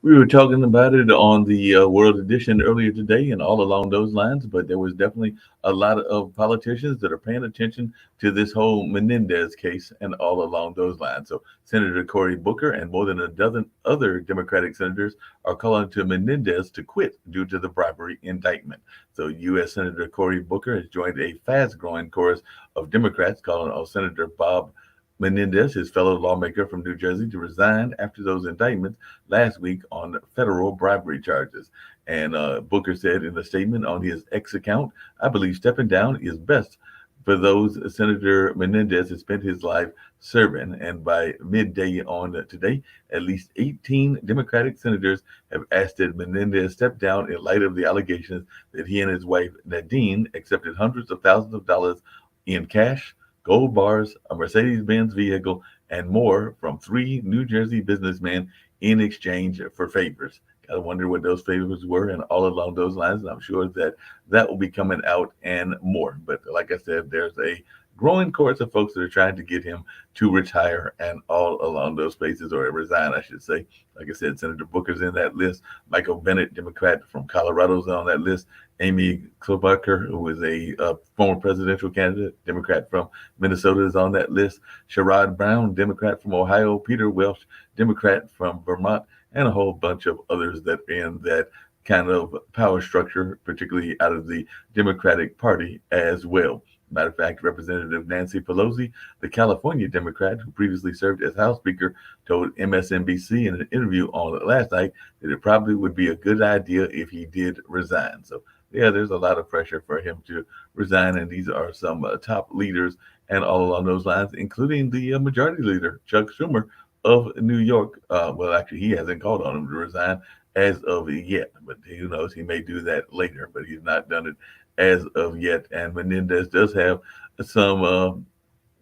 We were talking about it on the World Edition earlier today and all along those lines, but there was definitely a lot of politicians that are paying attention to this whole Menendez case and all along those lines. So, Senator Cory Booker and more than a dozen other Democratic senators are calling to Menendez to quit due to the bribery indictment. So, U.S. Senator Cory Booker has joined a fast growing chorus of Democrats calling on Senator Bob Menendez, his fellow lawmaker from New Jersey, to resign after those indictments last week on federal bribery charges. And Booker said in a statement on his X account, I believe stepping down is best for those Senator Menendez has spent his life serving. And by midday on today, at least 18 Democratic senators have asked that Menendez step down in light of the allegations that he and his wife Nadine accepted hundreds of thousands of dollars in cash, gold bars, a Mercedes Benz vehicle, and more from three New Jersey businessmen in exchange for favors. I wonder what those favors were and all along those lines. And I'm sure that that will be coming out and more. But like I said, there's a growing chorus of folks that are trying to get him to retire and all along those spaces or resign, I should say. Like I said, Senator Booker's in that list. Michael Bennet, Democrat from Colorado's on that list. Amy Klobuchar, who is a former presidential candidate, Democrat from Minnesota, is on that list. Sherrod Brown, Democrat from Ohio. Peter Welch, Democrat from Vermont, and a whole bunch of others that are in that kind of power structure, particularly out of the Democratic Party as well. Matter of fact, Representative Nancy Pelosi, the California Democrat who previously served as House Speaker, told MSNBC in an interview on last night that it probably would be a good idea if he did resign. So, yeah, there's a lot of pressure for him to resign, and these are some top leaders and all along those lines, including the majority leader, Chuck Schumer of New York. Well, actually, he hasn't called on him to resign as of yet, but who knows? He may do that later, but he's not done it as of yet. And Menendez does have some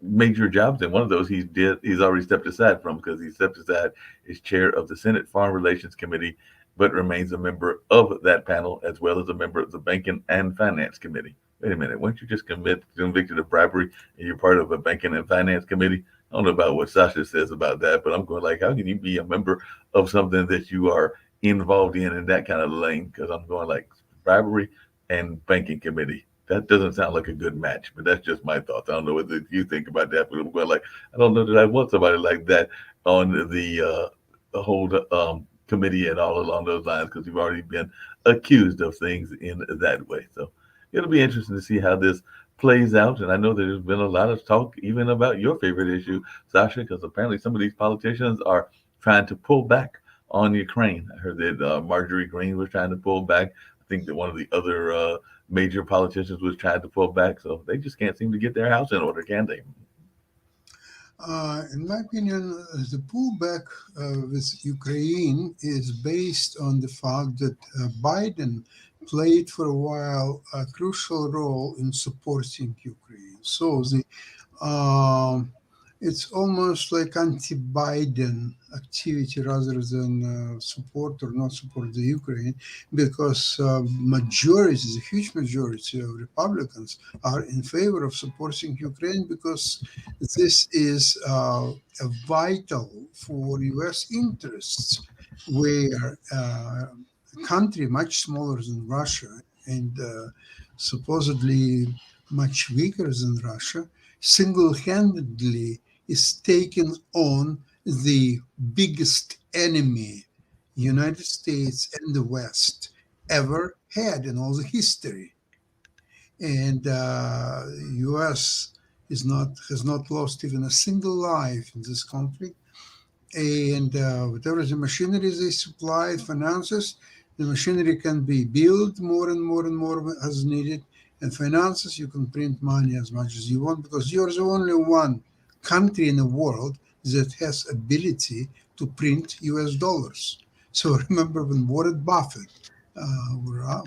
major jobs, and one of those he's already stepped aside from because he stepped aside as chair of the Senate Farm Relations Committee, but remains a member of that panel as well as a member of the Banking and Finance Committee. Wait a minute, weren't you just convicted of bribery and you're part of a Banking and Finance Committee? I don't know about what Sasha says about that, but I'm going like, how can you be a member of something that you are involved in that kind of lane? Because I'm going like bribery and banking committee. That doesn't sound like a good match, but that's just my thoughts. I don't know what you think about that, but I'm going like, I don't know that I want somebody like that on the whole committee and all along those lines because you've already been accused of things in that way. So it'll be interesting to see how this plays out. And I know that there's been a lot of talk even about your favorite issue, Sasha, because apparently some of these politicians are trying to pull back on Ukraine. I heard that Marjorie Greene was trying to pull back. I think that one of the other major politicians was trying to pull back. So they just can't seem to get their house in order, can they? In my opinion, the pullback with Ukraine is based on the fact that Biden played for a while a crucial role in supporting Ukraine. So um, it's almost like anti-Biden activity rather than support or not support the Ukraine, because majority, the huge majority of Republicans are in favor of supporting Ukraine because this is vital for U.S. interests, where a country much smaller than Russia and supposedly much weaker than Russia single-handedly is taking on the biggest enemy United States and the West ever had in all the history. And U.S. is not has not lost even a single life in this conflict. And whatever the machinery they supply, finances, the machinery can be built more and more and more as needed. And finances, you can print money as much as you want because you're the only one country in the world that has ability to print US dollars. So remember when Warren Buffett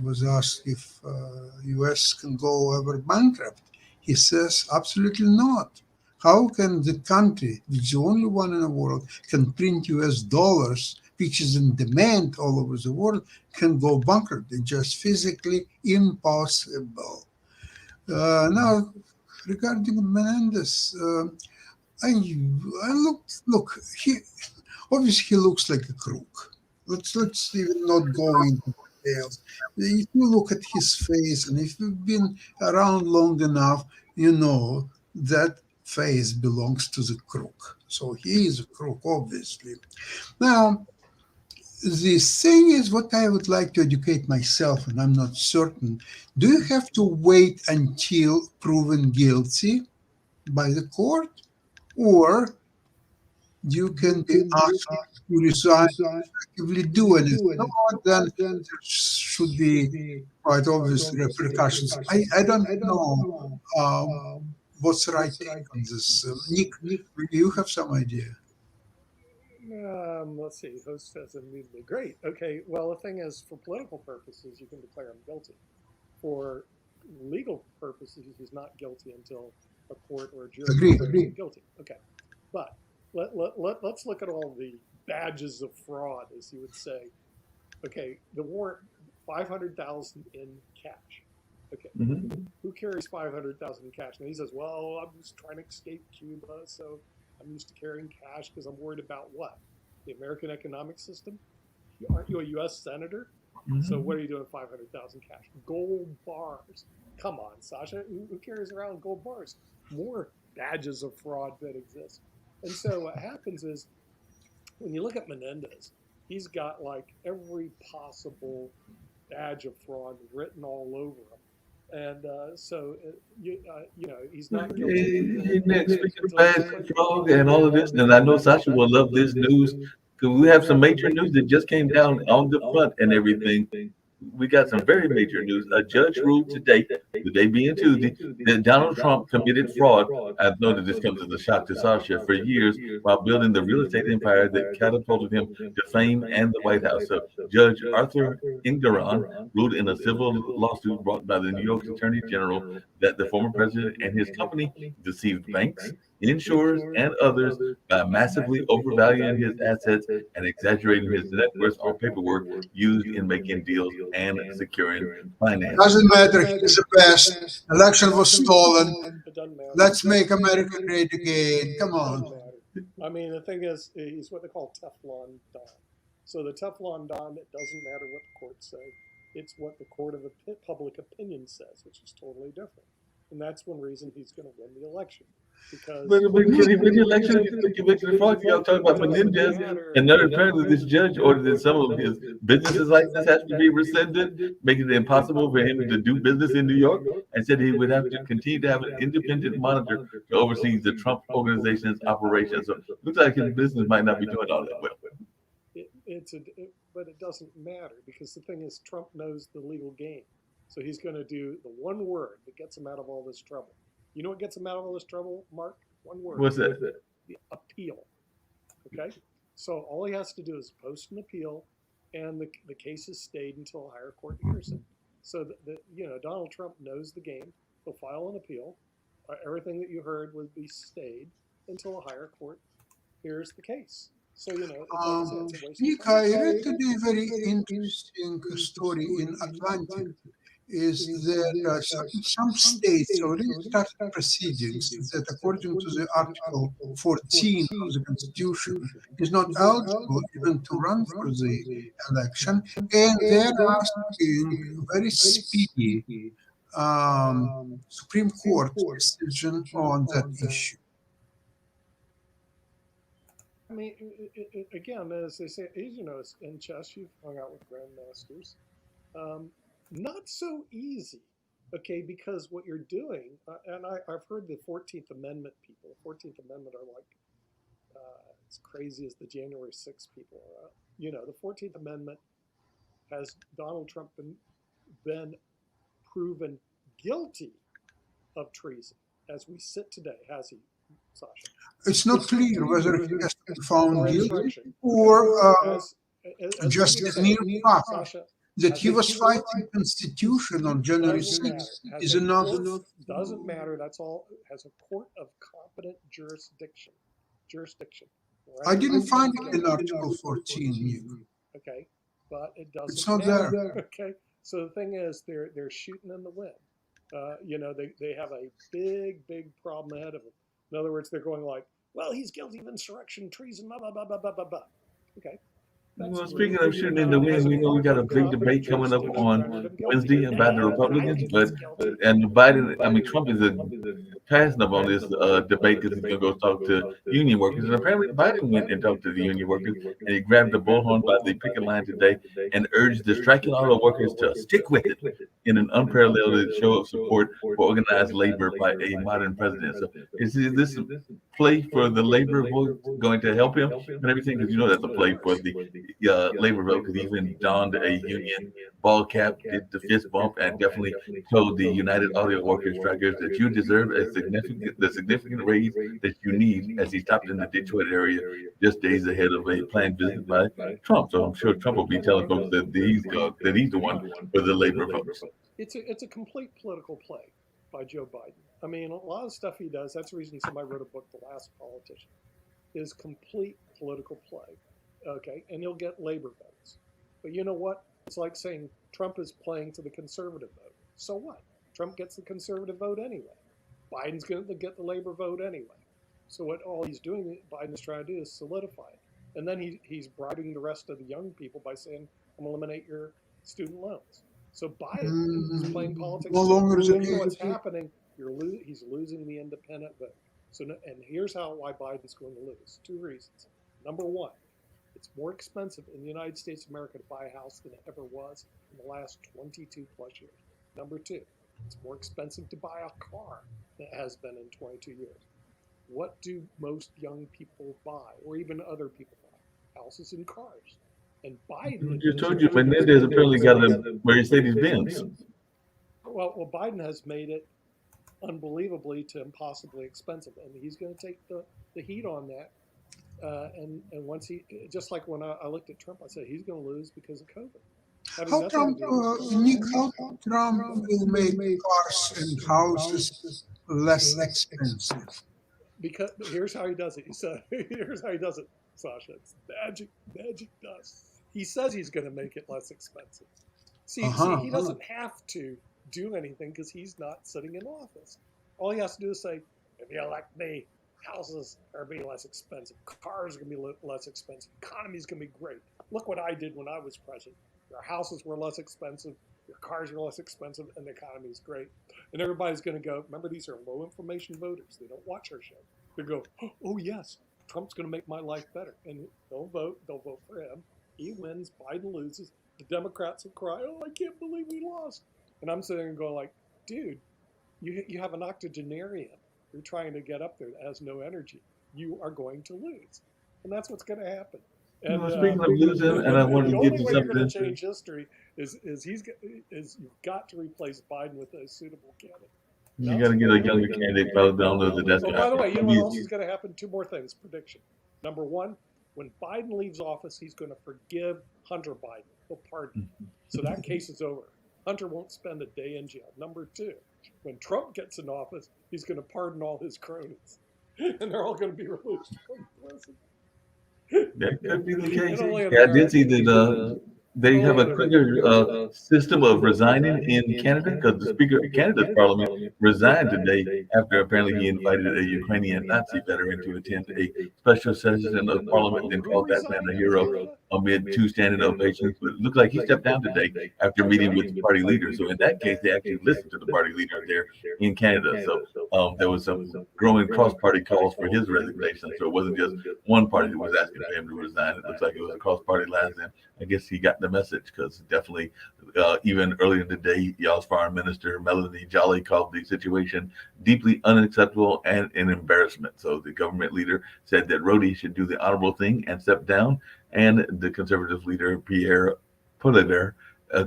was asked if US can go ever bankrupt, he says absolutely not. How can the country, which is the only one in the world, can print US dollars, which is in demand all over the world, can go bankrupt? It's just physically impossible. Now, regarding Menendez, I look, he obviously he looks like a crook. let's even not go into details. If you look at his face, and if you've been around long enough, you know that face belongs to the crook. So he is a crook, obviously. Now, the thing is, what I would like to educate myself, and I'm not certain. Do you have to wait until proven guilty by the court, or you can be asked to resign, actively do anything? No, then there should be quite obvious repercussions. I don't know what's the right take on this. Nick, you have some idea? Let's see. Host says immediately. Great. Okay. Well, the thing is, for political purposes, you can declare him guilty. For legal purposes, he's not guilty until a court or a jury Agree. declares him guilty. Okay. But let's look at all the badges of fraud, as you would say. Okay. The warrant, 500,000 in cash. Okay. Mhm. Who carries 500,000 in cash? And he says, well, I'm just trying to escape Cuba, so I'm used to carrying cash because I'm worried about what? The American economic system? Aren't you a U.S. senator? So what are you doing with 500,000 cash? Gold bars. Come on, Sasha. Who carries around gold bars? More badges of fraud that exist. And so what happens is when you look at Menendez, he's got like every possible badge of fraud written all over him. And you know, he's not guilty Hey, Nick, speaking of until he's bad declared guilty. frog and all of this, and I know Sasha will love this news because we have some major news that just came down on the front and everything. We got some very major news. A judge ruled today, the day being Tuesday, that Donald Trump committed fraud. I know that this comes as a shock to Sasha for years while building the real estate empire that catapulted him to fame and the White House. So Judge Arthur Engoron ruled in a civil lawsuit brought by the New York Attorney General that the former president and his company deceived banks, insurers, and others by massively overvaluing his assets and exaggerating his net worth on paperwork used in making deals and securing financing. Doesn't matter. He's the best. Election was stolen. It doesn't matter. Let's make America great again. Come It on. doesn't matter. I mean, the thing is, he's what they call Teflon Don. So the Teflon Don, it doesn't matter what the courts say. It's what the court of public opinion says, which is totally different. And that's one reason he's going to win the election. Because But can he win the election if he convicted of fraud? Y'all talking about it doesn't Menendez, matter. and then apparently this judge ordered that some of his businesses like this have to be rescinded, making it impossible for him to do business in New York, and said he would have to continue to have an independent monitor to oversee the Trump organization's operations. So looks like his business might not be doing all that well. But it doesn't matter because the thing is, Trump knows the legal game. So he's going to do the one word that gets him out of all this trouble. You know what gets him out of all this trouble, Mark? One word. What's that? The appeal. Okay? So all he has to do is post an appeal, and the case is stayed until a higher court hears it. So Donald Trump knows the game. He'll file an appeal. Everything that you heard would be stayed until a higher court hears the case. So it's like I said, it's a waste Nick, of time. I read today a very interesting story in Atlantic. Is that some states already started proceedings that, according to the Article 14 of the Constitution, is not eligible even to run for the election, and they're asking very speedy Supreme Court decision on that issue. I mean, again, as they say, in chess, you've hung out with grandmasters. Not so easy, okay, because what you're doing, and I've heard the 14th Amendment people, the 14th Amendment are like as crazy as the January 6th people are. The 14th Amendment has Donald Trump been proven guilty of treason as we sit today, has he, Sasha? It's not clear whether he has been found guilty or just a mere fact that he was fighting Constitution on January 6th is enough. Doesn't matter. That's all. Has a court of competent jurisdiction. Right? I didn't find it in Article 14. Okay, but it doesn't. It's not matter. there. Okay, so the thing is, they're shooting in the wind. They have a big problem ahead of them. In other words, they're going like, well, he's guilty of insurrection, treason, blah blah blah blah blah blah blah. Okay, Well, speaking of shooting in the wind, we know we got a big debate coming up on Wednesday about the Republicans, but and Biden, I mean Trump is passing up on this debate because he's going to go talk to union workers. And apparently Biden went and talked to the union workers, and he grabbed the bullhorn by the picket line today and urged the striking auto workers to stick with it in an unparalleled show of support for organized labor by a modern president. So is this a play for the labor vote going to help him and everything? Because you know that's a play for the labor vote, because he even donned a union ball cap, did the fist bump, and definitely told the United Auto Workers strikers that you deserve the significant raise that you need, as he stopped in the Detroit area just days ahead of a planned visit by Trump. So I'm sure Trump will be telling folks that he's the one for the labor votes. It's a complete political play by Joe Biden. I mean, a lot of stuff he does, that's the reason somebody wrote a book, The Last Politician, is complete political play. Okay, and you'll get labor votes. But you know what? It's like saying Trump is playing to the conservative vote. So what? Trump gets the conservative vote anyway. Biden's going to get the labor vote anyway. So what all he's doing, Biden is trying to do is solidify it. And then he's bribing the rest of the young people by saying, I'm going to eliminate your student loans. So Biden is playing politics. No longer is you it know what's happening. He's losing the independent vote. And here's why Biden's going to lose. Two reasons. Number one, it's more expensive in the United States of America to buy a house than it ever was in the last 22 plus years. Number two, it's more expensive to buy a car than it has been in 22 years. What do most young people buy, or even other people buy? Houses and cars. And Biden just told you, Menendez apparently got a Mercedes Benz. Well, Biden has made it unbelievably to impossibly expensive, and he's going to take the heat on that. And once just like when I looked at Trump, I said he's going to lose because of COVID. How Trump, Nick, how Trump will make cars and houses less expensive? Because here's how he does it. He said, here's how he does it, Sasha. It's magic dust. He says he's going to make it less expensive. See, he doesn't have to do anything because he's not sitting in office. All he has to do is say, if you elect me, houses are going to be less expensive. Cars are going to be less expensive. Economy's going to be great. Look what I did when I was president. Your houses were less expensive. Your cars are less expensive, and the economy is great. And everybody's going to go, remember, these are low information voters. They don't watch our show. They go, oh, yes, Trump's going to make my life better. And they'll vote for him. He wins, Biden loses. The Democrats will cry, oh, I can't believe we lost. And I'm sitting there and going like, dude, you have an octogenarian. You're trying to get up there that has no energy. You are going to lose. And that's what's going to happen. And speaking of losing, and I wanted to get to the only way you're going to something. change history is you've got to replace Biden with a suitable candidate. You got to get a younger candidate. Probably don't know that that's Oh, going to by the way, you know happen. what else is going to happen? Two more things. Prediction. Number one, when Biden leaves office, he's going to forgive Hunter Biden. He'll pardon him. So that case is over. Hunter won't spend a day in jail. Number two, when Trump gets in office, he's going to pardon all his cronies. And they're all going to be released from prison. That could be the case. only in Yeah, I did America. see that they have a quicker system of resigning in Canada, because the Speaker of Canada's Parliament resigned today after apparently he invited a Ukrainian Nazi veteran to attend a special session of Parliament and called that man a hero amid two standing ovations. But it looked like he stepped down today after meeting with the party leader. So in that case, they actually listened to the party leader there in Canada. So there was some growing cross-party calls for his resignation. So it wasn't just one party that was asking for him to resign. It looks like it was a cross-party line. And I guess he got the message, because definitely even earlier today, y'all's foreign minister, Melanie Joly, called the situation deeply unacceptable and an embarrassment. So the government leader said that Rodi should do the honorable thing and step down. And the conservative leader, Pierre Poilievre,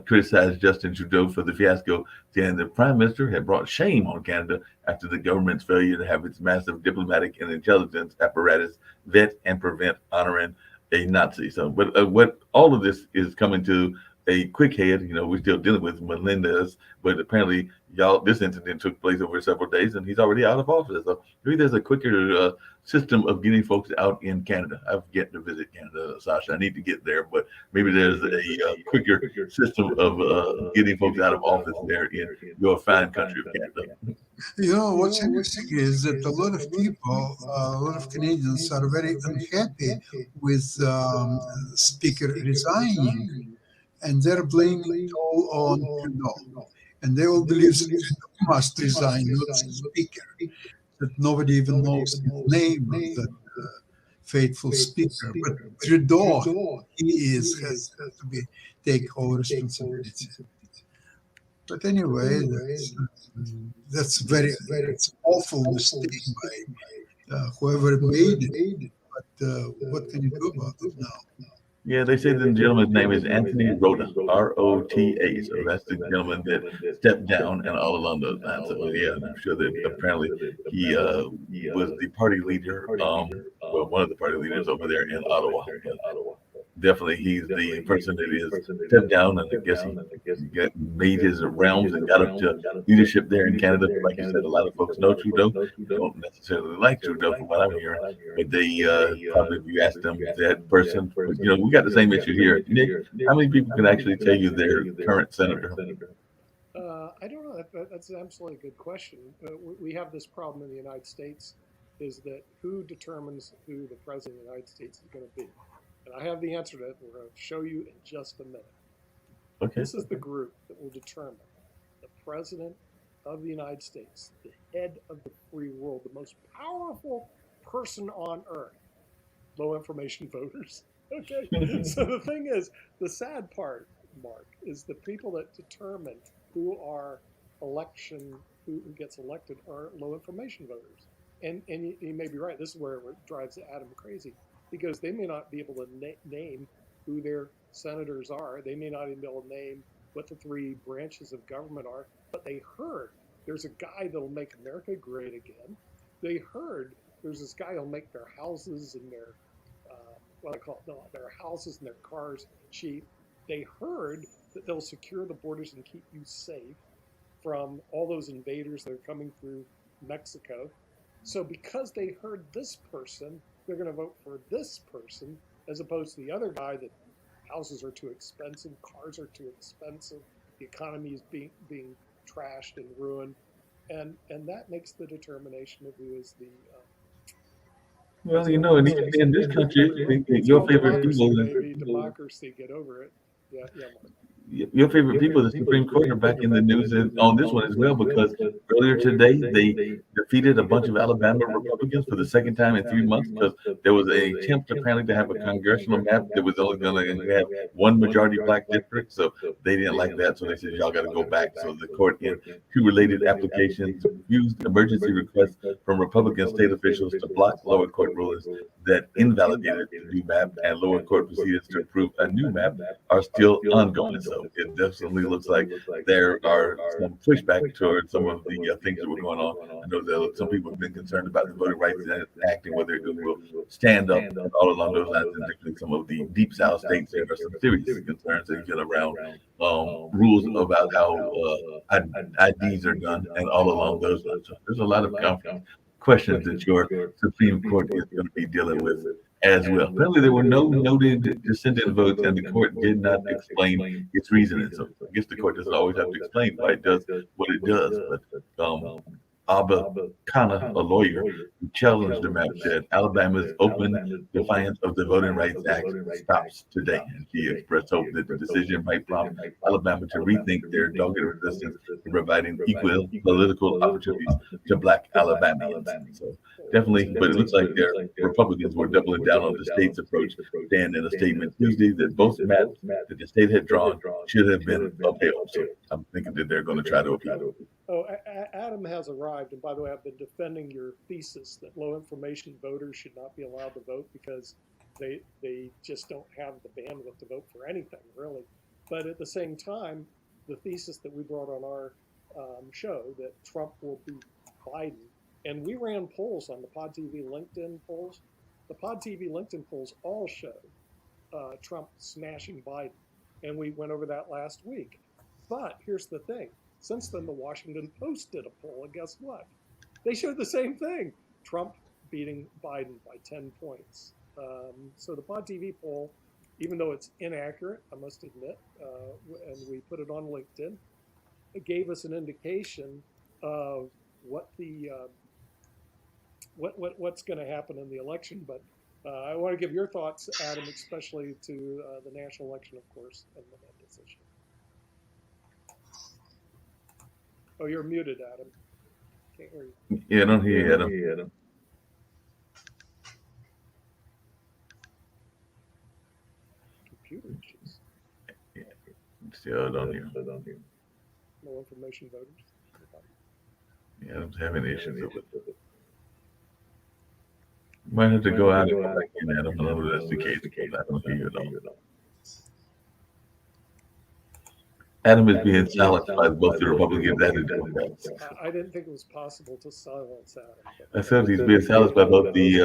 criticized Justin Trudeau for the fiasco, saying the prime minister had brought shame on Canada after the government's failure to have its massive diplomatic and intelligence apparatus vet and prevent honoring a Nazi. So, but what all of this is coming to a quick head. We're still dealing with Melendez, but apparently, this incident took place over several days, and he's already out of office. So maybe there's a quicker system of getting folks out in Canada. I've yet to visit Canada, Sasha. I need to get there, but maybe there's a quicker system of getting folks out of office there in your fine country of Canada. What's interesting is that a lot of people, a lot of Canadians are very unhappy with Speaker resigning, and they're blaming it all on Trudeau. And they all believe that Trudeau must resign, not the Speaker, that nobody even knows the name of that faithful Speaker. But Trudeau, has to take all responsibility. But anyway, that's it's awful mistake by whoever made it. But what can you do about it now? Yeah, they say the gentleman's name is Anthony Rota, Rota. So that's the gentleman that stepped down and all along those lines. So yeah, I'm sure that apparently he was the party leader, well, one of the party leaders over there in Ottawa. Definitely, he's the person that is stepped down, and I guess he made his realms and got up to leadership there in Canada. Like you said, a lot of folks know Trudeau, don't necessarily like Trudeau from what I'm hearing, but they probably, if you ask them that person, we got the same issue here. Nick, how many people can actually tell you their current senator? I don't know. That's an absolutely good question. We have this problem in the United States, is that who determines who the president of the United States is going to be? And I have the answer to that. We're going to show you in just a minute. Okay. This is the group that will determine the president of the United States, the head of the free world, the most powerful person on earth. Low information voters. Okay. So the thing is, the sad part, Mark, is the people that determine who gets elected are low information voters. And you may be right. This is where it drives Adam crazy, because they may not be able to name who their senators are. They may not even be able to name what the three branches of government are, but they heard there's a guy that'll make America great again. They heard there's this guy who'll make their houses and their their houses and their cars cheap. They heard that they'll secure the borders and keep you safe from all those invaders that are coming through Mexico. So because they heard this person, they're going to vote for this person as opposed to the other guy that houses are too expensive, cars are too expensive, the economy is being trashed and ruined, and that makes the determination of who is the. Well, in this country, your favorite people. Democracy, get over it. Yeah. Your favorite people, the Supreme Court, are back in the news on this one as well, because earlier today they defeated a bunch of Alabama Republicans for the second time in 3 months, because there was an attempt apparently to have a congressional map that was only going to have one majority black district. So they didn't like that. So they said, y'all got to go back. So the court, in two related applications, used emergency requests from Republican state officials to block lower court rulings that invalidated the new map, and lower court proceedings to approve a new map are still ongoing. So it definitely looks like there are some pushback towards some of the things that were going on. I know that some people have been concerned about the Voting Rights Act and whether it will stand up, and all along those lines, and particularly some of the Deep South states. There are some serious concerns that get around rules about how IDs are done, and all along those lines. So there's a lot of questions that your Supreme Court is going to be dealing with as well. Apparently, there were no noted dissenting votes, and the court did not explain its reasoning. So I guess the court doesn't always have to explain why it does what it does. But Abba Khanna, a lawyer who challenged the map, said Alabama's open defiance of the Voting Rights Act stops today. And she expressed hope that the decision might prompt Alabama to rethink their dogged resistance to providing equal political opportunities to Black Alabamians. So definitely, but it looks like their Republicans were doubling down on the state's approach, saying in a statement Tuesday that both maps that the state had drawn should have been upheld. So I'm thinking that they're going to try to appeal. Oh, Adam has arrived. And by the way, I've been defending your thesis that low information voters should not be allowed to vote because they just don't have the bandwidth to vote for anything, really. But at the same time, the thesis that we brought on our show that Trump will beat Biden, and we ran polls on the Pod TV LinkedIn polls. The Pod TV LinkedIn polls all show Trump smashing Biden. And we went over that last week. But here's the thing. Since then, the Washington Post did a poll, and guess what? They showed the same thing. Trump beating Biden by 10 points. So the Pod TV poll, even though it's inaccurate, I must admit, and we put it on LinkedIn, it gave us an indication of what the what's going to happen in the election. But I want to give your thoughts, Adam, especially to the national election, of course, and the Menendez issue. Oh, you're muted, Adam. Can't hear you. Yeah, I don't hear you, Adam. Computer issues. Still don't hear. No information voters. Yeah, I'm having issues with it. Might have to go out and come back in. I don't know if that's the case. I don't hear you at all. Adam is being silenced by both the Republicans and the Democrats. I didn't think it was possible to silence Adam. I said he's being silenced by both the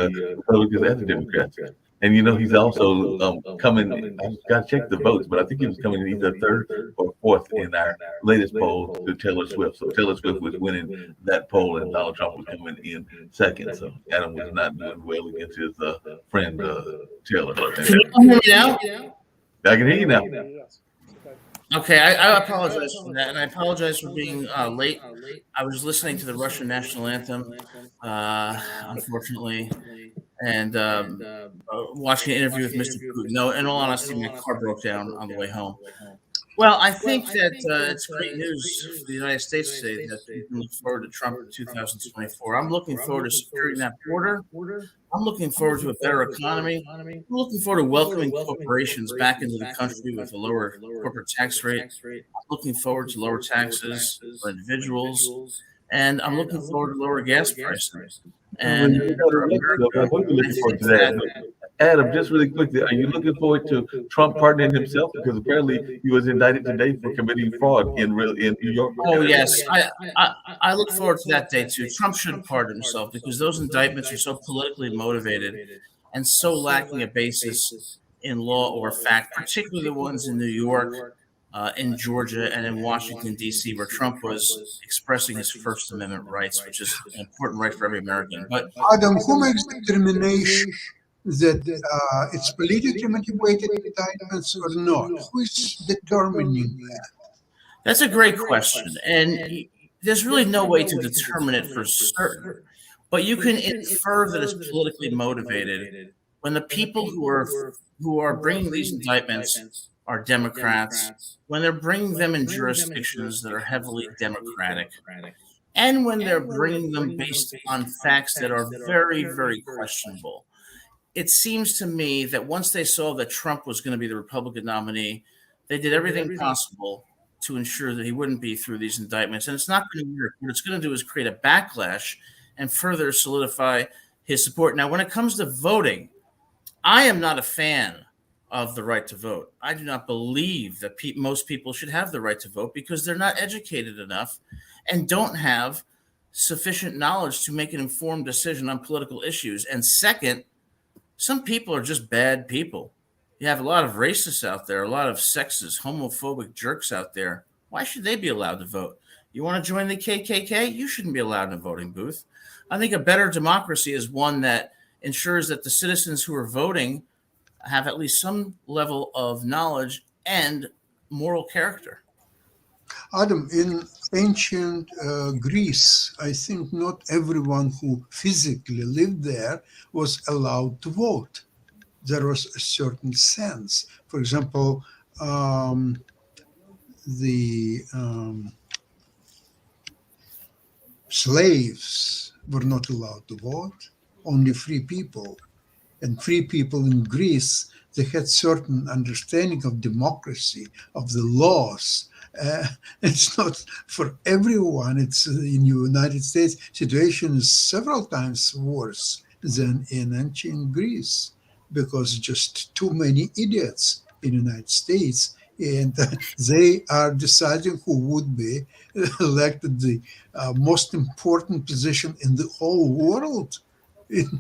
Republicans and the Democrats. And you know, he's also coming. I've got to check the votes, but I think he was coming in either third or fourth in our latest poll to Taylor Swift. So Taylor Swift was winning that poll, and Donald Trump was coming in second. So Adam was not doing well against his friend Taylor. Can you hear me now? I can hear you now. Yes. Okay, I apologize for that, and I apologize for being late. I was listening to the Russian national anthem, unfortunately, and watching an interview with Mr. Putin. No, in all honesty, my car broke down on the way home. Well, I think that it's great news for the United States today that we can look forward to Trump in 2024. I'm looking forward to securing that border. I'm looking forward to a better economy. I'm looking forward to welcoming corporations back into the country with a lower corporate tax rate. I'm looking forward to lower taxes for individuals. And I'm looking forward to lower gas prices. And Adam, just really quickly, are you looking forward to Trump pardoning himself? Because apparently he was indicted today for committing fraud in New York. Oh, yes. I look forward to that day, too. Trump should pardon himself because those indictments are so politically motivated and so lacking a basis in law or fact, particularly the ones in New York, in Georgia, and in Washington, D.C., where Trump was expressing his First Amendment rights, which is an important right for every American. But Adam, who makes the determination that it's politically motivated indictments or not? Who is determining that? That's a great question. And there's really no way to determine it for certain. But you can infer that it's politically motivated when the people who are bringing these indictments are Democrats, when they're bringing them in jurisdictions that are heavily Democratic, and when they're bringing them based on facts that are very, very questionable. It seems to me that once they saw that Trump was going to be the Republican nominee, they did everything possible to ensure that he wouldn't be through these indictments. And it's not going to work. What it's going to do is create a backlash and further solidify his support. Now, when it comes to voting, I am not a fan of the right to vote. I do not believe that most people should have the right to vote because they're not educated enough and don't have sufficient knowledge to make an informed decision on political issues. And second, some people are just bad people. You have a lot of racists out there, a lot of sexist, homophobic jerks out there. Why should they be allowed to vote? You want to join the KKK? You shouldn't be allowed in a voting booth. I think a better democracy is one that ensures that the citizens who are voting have at least some level of knowledge and moral character. Adam, in ancient Greece, I think not everyone who physically lived there was allowed to vote. There was a certain sense. For example, the slaves were not allowed to vote, only free people. And free people in Greece, they had certain understanding of democracy, of the laws. It's not for everyone. It's in the United States, situation is several times worse than in ancient Greece because just too many idiots in the United States, and they are deciding who would be elected the most important position in the whole world.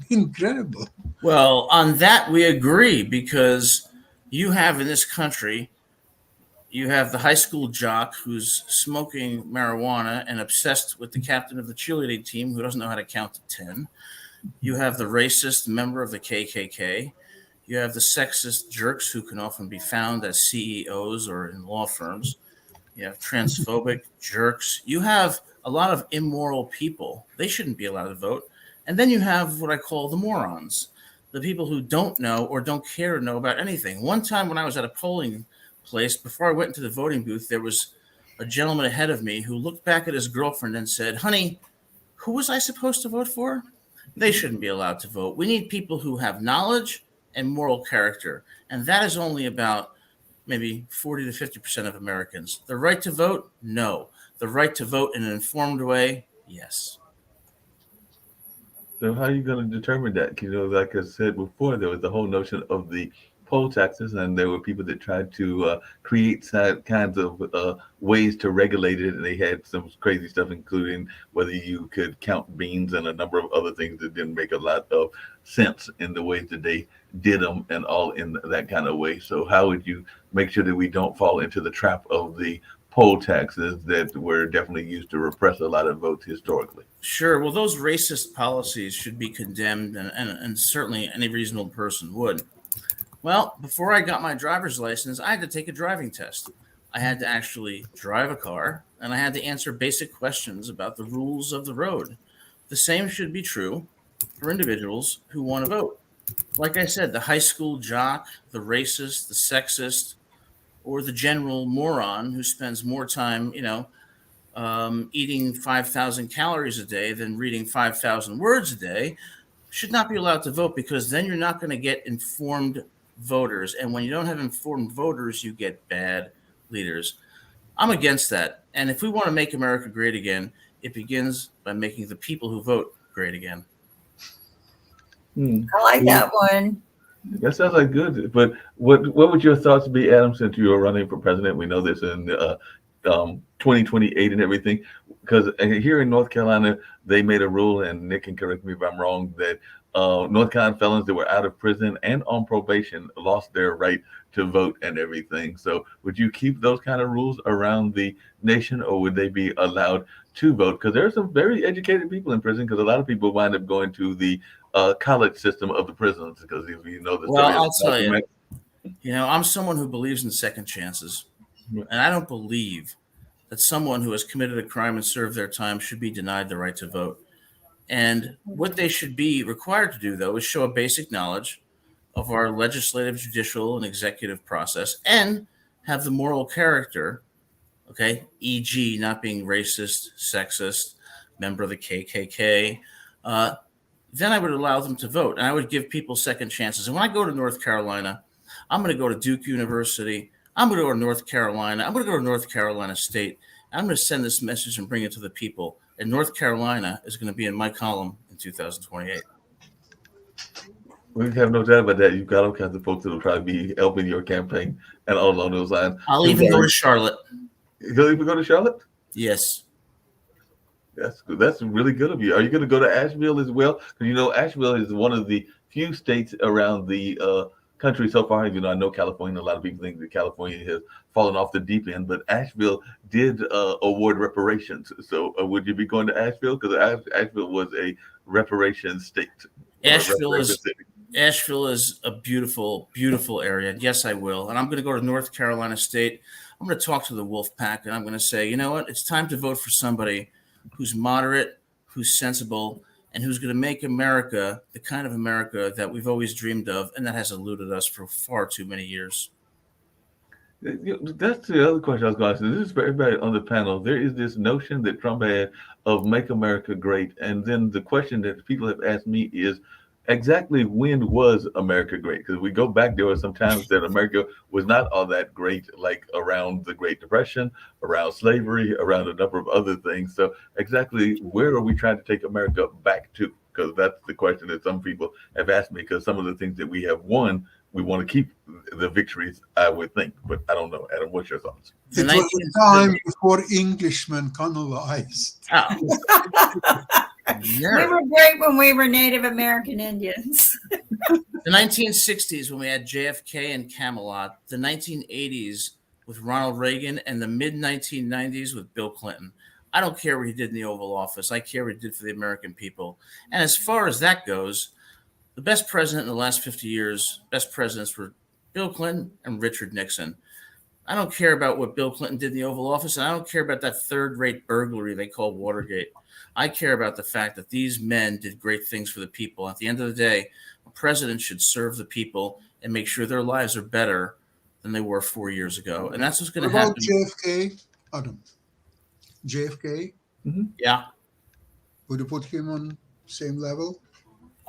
Incredible. Well, on that we agree because you have in this country You have the high school jock who's smoking marijuana and obsessed with the captain of the cheerleading team who doesn't know how to count to 10. You have the racist member of the KKK. You have the sexist jerks who can often be found as CEOs or in law firms. You have transphobic jerks. You have a lot of immoral people. They shouldn't be allowed to vote. And then you have what I call the morons, the people who don't know or don't care to know about anything. One time when I was at a polling place, before I went into the voting booth, there was a gentleman ahead of me who looked back at his girlfriend and said, "Honey, who was I supposed to vote for?" They shouldn't be allowed to vote. We need people who have knowledge and moral character. And that is only about maybe 40 to 50% of Americans. The right to vote? No. The right to vote in an informed way? Yes. So how are you going to determine that? You know, like I said before, there was the whole notion of the poll taxes, and there were people that tried to create kinds of ways to regulate it, and they had some crazy stuff, including whether you could count beans and a number of other things that didn't make a lot of sense in the ways that they did them, and all in that kind of way. So how would you make sure that we don't fall into the trap of the poll taxes that were definitely used to repress a lot of votes historically? Sure. Well, those racist policies should be condemned, and certainly any reasonable person would. Well, before I got my driver's license, I had to take a driving test. I had to actually drive a car, and I had to answer basic questions about the rules of the road. The same should be true for individuals who want to vote. Like I said, the high school jock, the racist, the sexist, or the general moron who spends more time, eating 5,000 calories a day than reading 5,000 words a day should not be allowed to vote, because then you're not going to get informed voters. And when you don't have informed voters, you get bad leaders. I'm against that. And if we want to make America great again, it begins by making the people who vote great again. I like that one. That sounds like good. But what would your thoughts be, Adam, since you are running for president? We know this in 2028 and everything, because here in North Carolina, they made a rule, and Nick can correct me if I'm wrong, that North Carolina felons that were out of prison and on probation lost their right to vote and everything. So would you keep those kind of rules around the nation, or would they be allowed to vote? Because there are some very educated people in prison, because a lot of people wind up going to the college system of the prisons, because if you know the story. Well, I'll tell you, I'm someone who believes in second chances, and I don't believe that someone who has committed a crime and served their time should be denied the right to vote. And what they should be required to do, though, is show a basic knowledge of our legislative, judicial, and executive process, and have the moral character, e.g., not being racist, sexist, member of the KKK. Then I would allow them to vote, and I would give people second chances. And when I go to North Carolina, I'm going to go to Duke University. I'm going to go to North Carolina. I'm going to go to North Carolina State. I'm going to send this message and bring it to the people. And North Carolina is going to be in my column in 2028. We have no doubt about that. You've got all kinds of folks that will probably be helping your campaign and all along those lines. I'll even go to Charlotte. You'll even go to Charlotte? Yes. That's good. That's really good of you. Are you going to go to Asheville as well? Because Asheville is one of the few states around the country so far. I know California. A lot of people think that California has fallen off the deep end, but Asheville did award reparations. So would you be going to Asheville? Because Asheville was a reparations state. Asheville is a beautiful, beautiful area. Yes, I will. And I'm going to go to North Carolina State. I'm going to talk to the Wolf Pack, and I'm going to say, you know what? It's time to vote for somebody who's moderate, who's sensible, and who's going to make America the kind of America that we've always dreamed of, and that has eluded us for far too many years. That's the other question I was going to ask. This is for everybody on the panel. There is this notion that Trump had of make America great. And then the question that people have asked me is, exactly when was America great? Because we go back, there were some times that America was not all that great, like around the Great Depression, around slavery, around a number of other things. So exactly where are we trying to take America back to? Because that's the question that some people have asked me, because some of the things that we have won, we want to keep the victories, I would think. But I don't know. Adam, what's your thoughts? It was a time before Englishmen colonized. We were great when we were Native American Indians. The 1960s, when we had JFK and Camelot. The 1980s, with Ronald Reagan and the mid 1990s with Bill Clinton. I don't care what he did in the Oval Office. I care what he did for the American people. And as far as that goes, the best president in the last 50 years, best presidents were Bill Clinton and Richard Nixon. I don't care about what Bill Clinton did in the Oval Office, and I don't care about that third-rate burglary they call Watergate. I care about the fact that these men did great things for the people. At the end of the day, a president should serve the people and make sure their lives are better than they were 4 years ago. And that's what's going to happen. What about JFK, Adam? JFK? Yeah. Would you put him on same level?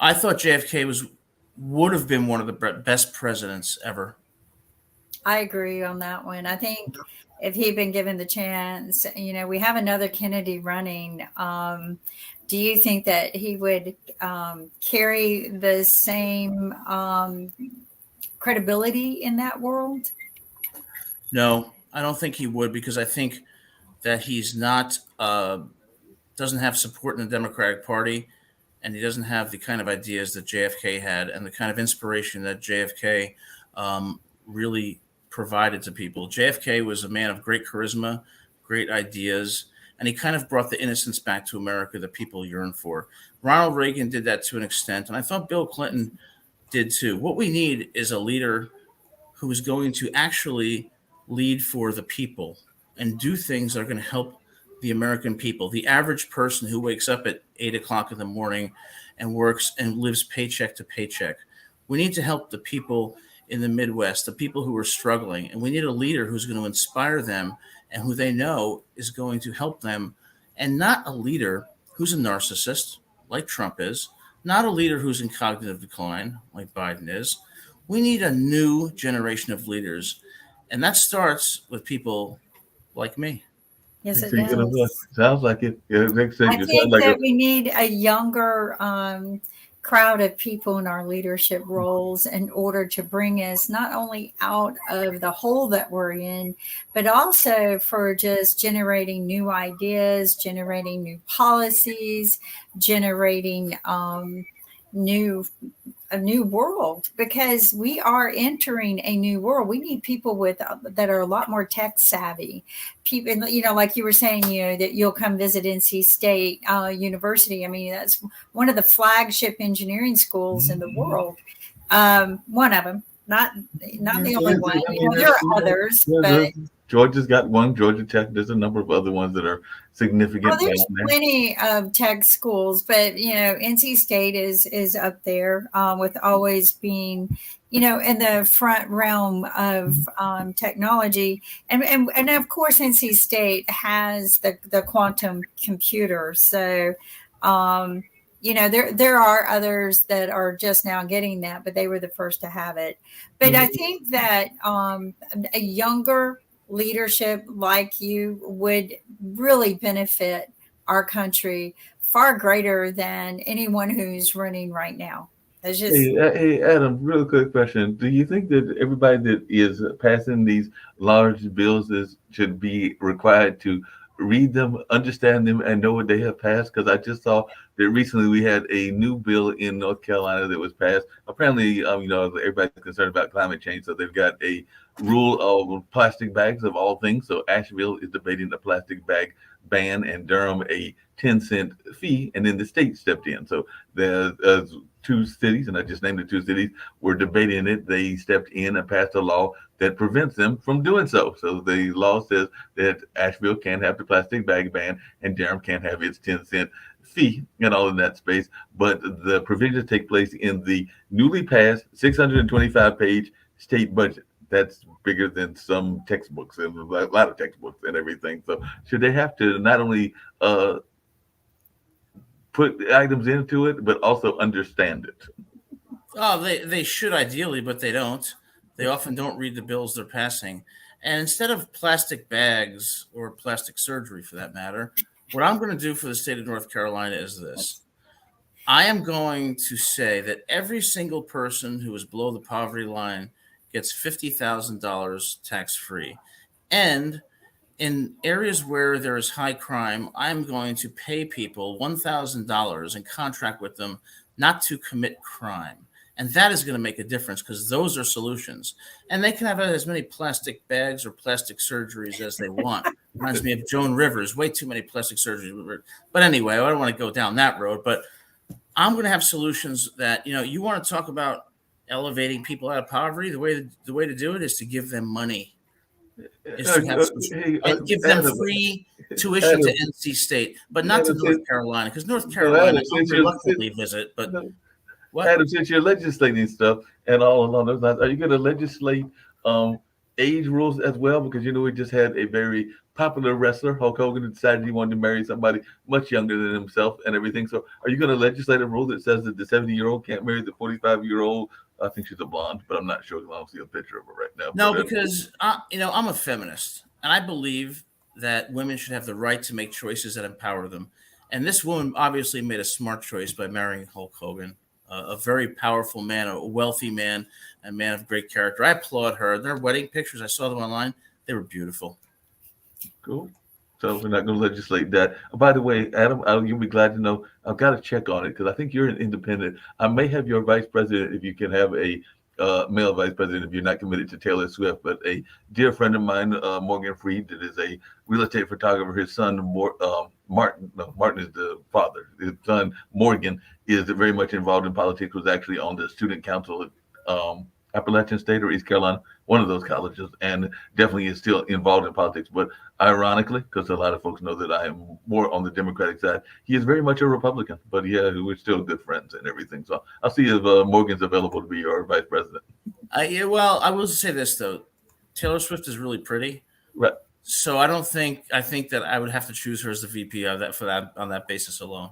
I thought JFK would have been one of the best presidents ever. I agree on that one. I think if he'd been given the chance, we have another Kennedy running. Do you think that he would carry the same credibility in that world? No, I don't think he would, because I think that he's not doesn't have support in the Democratic Party, and he doesn't have the kind of ideas that JFK had and the kind of inspiration that JFK really provided to people. JFK was a man of great charisma, great ideas, and he kind of brought the innocence back to America that people yearn for. Ronald Reagan did that to an extent, and I thought Bill Clinton did too. What we need is a leader who is going to actually lead for the people and do things that are going to help the American people. The average person who wakes up at 8 o'clock in the morning and works and lives paycheck to paycheck. We need to help the people in the Midwest, the people who are struggling, and we need a leader who's going to inspire them and who they know is going to help them, and not a leader who's a narcissist like Trump is, not a leader who's in cognitive decline like Biden is. We need a new generation of leaders, and that starts with people like me. Yes, it does. Sounds like it. I think that we need a younger crowd of people in our leadership roles in order to bring us not only out of the hole that we're in, but also for just generating new ideas, generating new policies, generating a new world, because we are entering a new world. We need people that are a lot more tech savvy. People, like you were saying, that you'll come visit NC State University. I mean, that's one of the flagship engineering schools in the world. One of them, not the only one. There are others, but Georgia's got one, Georgia Tech. There's a number of other ones that are significant. Well, there's plenty of tech schools, but NC State is up there with always being, in the front realm of technology, and of course NC State has the quantum computer. So, there are others that are just now getting that, but they were the first to have it. But I think that a younger leadership like you would really benefit our country far greater than anyone who's running right now. It's just hey, Adam, real quick question. Do you think that everybody that is passing these large bills should be required to read them, understand them, and know what they have passed? Because I just saw that recently we had a new bill in North Carolina that was passed. Apparently, everybody's concerned about climate change, so they've got a rule of plastic bags of all things. So Asheville is debating a plastic bag ban, and Durham a 10-cent fee, and then the state stepped in. So there's two cities, and I just named the two cities, were debating it. They stepped in and passed a law that prevents them from doing so. So the law says that Asheville can't have the plastic bag ban and Durham can't have its 10-cent fee and all in that space. But the provisions take place in the newly passed 625-page state budget. That's bigger than some textbooks and a lot of textbooks and everything. So should they have to not only put items into it, but also understand it? Oh, they should ideally, but they don't. They often don't read the bills they're passing. And instead of plastic bags, or plastic surgery for that matter, what I'm going to do for the state of North Carolina is this. I am going to say that every single person who is below the poverty line gets $50,000 tax-free. And in areas where there is high crime, I'm going to pay people $1,000 and contract with them not to commit crime. And that is going to make a difference because those are solutions. And they can have as many plastic bags or plastic surgeries as they want. Reminds me of Joan Rivers, way too many plastic surgeries. But anyway, I don't want to go down that road. But I'm going to have solutions that, you want to talk about elevating people out of poverty. The way to do it is to give them money. Is to have and give them free tuition to NC State, but not to North Carolina, because North Carolina, I'm reluctantly visit, but what? Adam, since you're legislating stuff and all along those lines, are you going to legislate age rules as well? Because we just had a very popular wrestler, Hulk Hogan, who decided he wanted to marry somebody much younger than himself and everything. So, are you going to legislate a rule that says that the 70-year-old can't marry the 45-year-old? I think she's a blonde, but I'm not sure. I don't see a picture of her right now. No, because I'm a feminist, and I believe that women should have the right to make choices that empower them. And this woman obviously made a smart choice by marrying Hulk Hogan, a very powerful man, a wealthy man, a man of great character. I applaud her. Their wedding pictures, I saw them online. They were beautiful. Cool. So we're not going to legislate that. By the way, Adam, you'll be glad to know I've got to check on it because I think you're an independent. I may have your vice president if you can have a male vice president if you're not committed to Taylor Swift. But a dear friend of mine, Morgan Freed, that is a real estate photographer. His son, Martin is the father. His son, Morgan, is very much involved in politics, was actually on the student council at Appalachian State or East Carolina, one of those colleges, and definitely is still involved in politics. But ironically, because a lot of folks know that I am more on the Democratic side, he is very much a Republican. But yeah, we're still good friends and everything. So I'll see if Morgan's available to be your vice president. I will say this though, Taylor Swift is really pretty, right? So I think that I would have to choose her as the VP of that on that basis alone.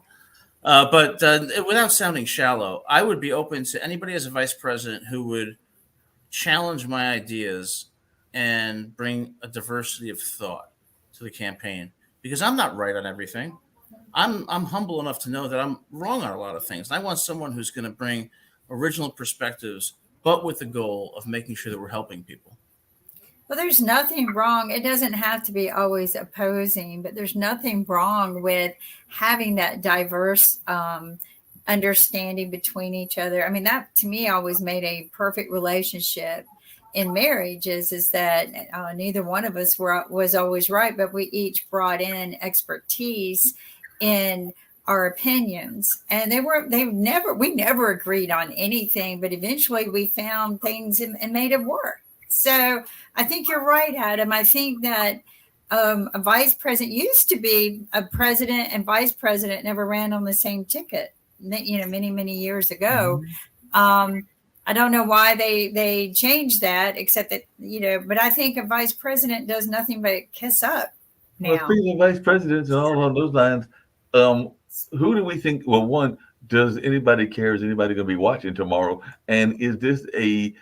But without sounding shallow, I would be open to anybody as a vice president who would challenge my ideas and bring a diversity of thought to the campaign, because I'm not right on everything. I'm humble enough to know that I'm wrong on a lot of things. And I want someone who's going to bring original perspectives, but with the goal of making sure that we're helping people. Well, there's nothing wrong. It doesn't have to be always opposing, but there's nothing wrong with having that diverse understanding between each other. I mean, that to me always made a perfect relationship in marriage is that neither one of us was always right, but we each brought in expertise in our opinions, and we never agreed on anything, but eventually we found things and made it work. So I think you're right, Adam. I think that a vice president used to be a president and vice president never ran on the same ticket, many years ago. Mm-hmm. I don't know why they changed that, except that, but I think a vice president does nothing but kiss up now. Well, speaking of vice presidents and all on those lines, who do we think, well, one, does anybody care? Is anybody going to be watching tomorrow? And is this a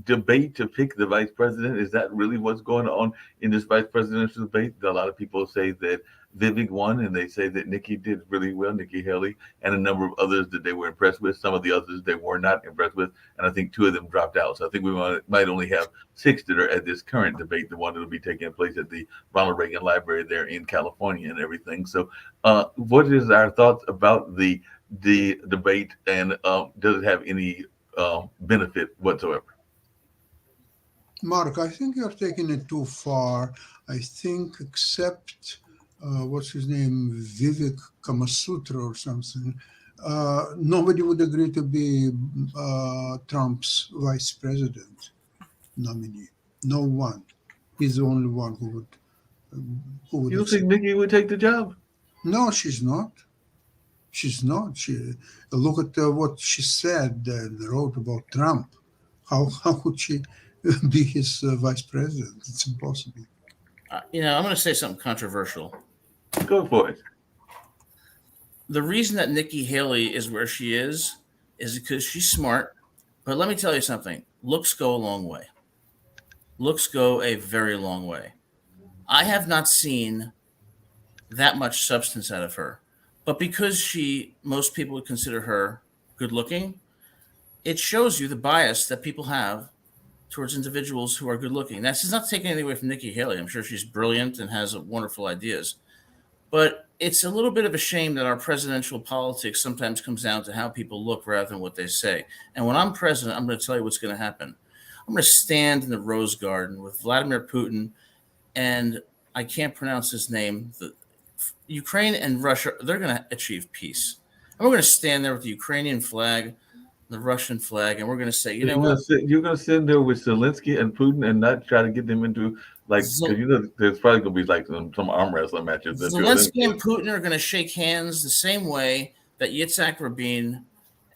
debate to pick the vice president? Is that really what's going on in this vice presidential debate? A lot of people say that Vivek won, and they say that Nikki did really well, Nikki Haley, and a number of others that they were impressed with. Some of the others they were not impressed with, and I think 2 of them dropped out. So I think we might only have 6 that are at this current debate, the one that will be taking place at the Ronald Reagan Library there in California and everything. So what is our thoughts about the debate, and does it have any benefit whatsoever? Mark, I think you're taking it too far. I think except what's his name, Vivek Kamasutra or something, nobody would agree to be Trump's vice president nominee. No one. He's the only one who would. You think Nikki would take the job? No, she's not. She's not. She look at what she said and wrote about Trump. How could she be his vice president? It's impossible. I'm going to say something controversial. Go for it. The reason that Nikki Haley is where she is because she's smart. But let me tell you something. Looks go a long way. Looks go a very long way. I have not seen that much substance out of her. But because most people would consider her good looking, it shows you the bias that people have towards individuals who are good looking. That's not taking anything away from Nikki Haley. I'm sure she's brilliant and has wonderful ideas. But it's a little bit of a shame that our presidential politics sometimes comes down to how people look rather than what they say. And when I'm president, I'm going to tell you what's going to happen. I'm going to stand in the Rose Garden with Vladimir Putin, and I can't pronounce his name. The Ukraine and Russia, they're going to achieve peace. And we're going to stand there with the Ukrainian flag, the Russian flag, and we're going to say, You're gonna sit there with Zelensky and Putin and not try to get them into because there's probably gonna be like some arm wrestling matches. Zelensky and Putin are going to shake hands the same way that Yitzhak Rabin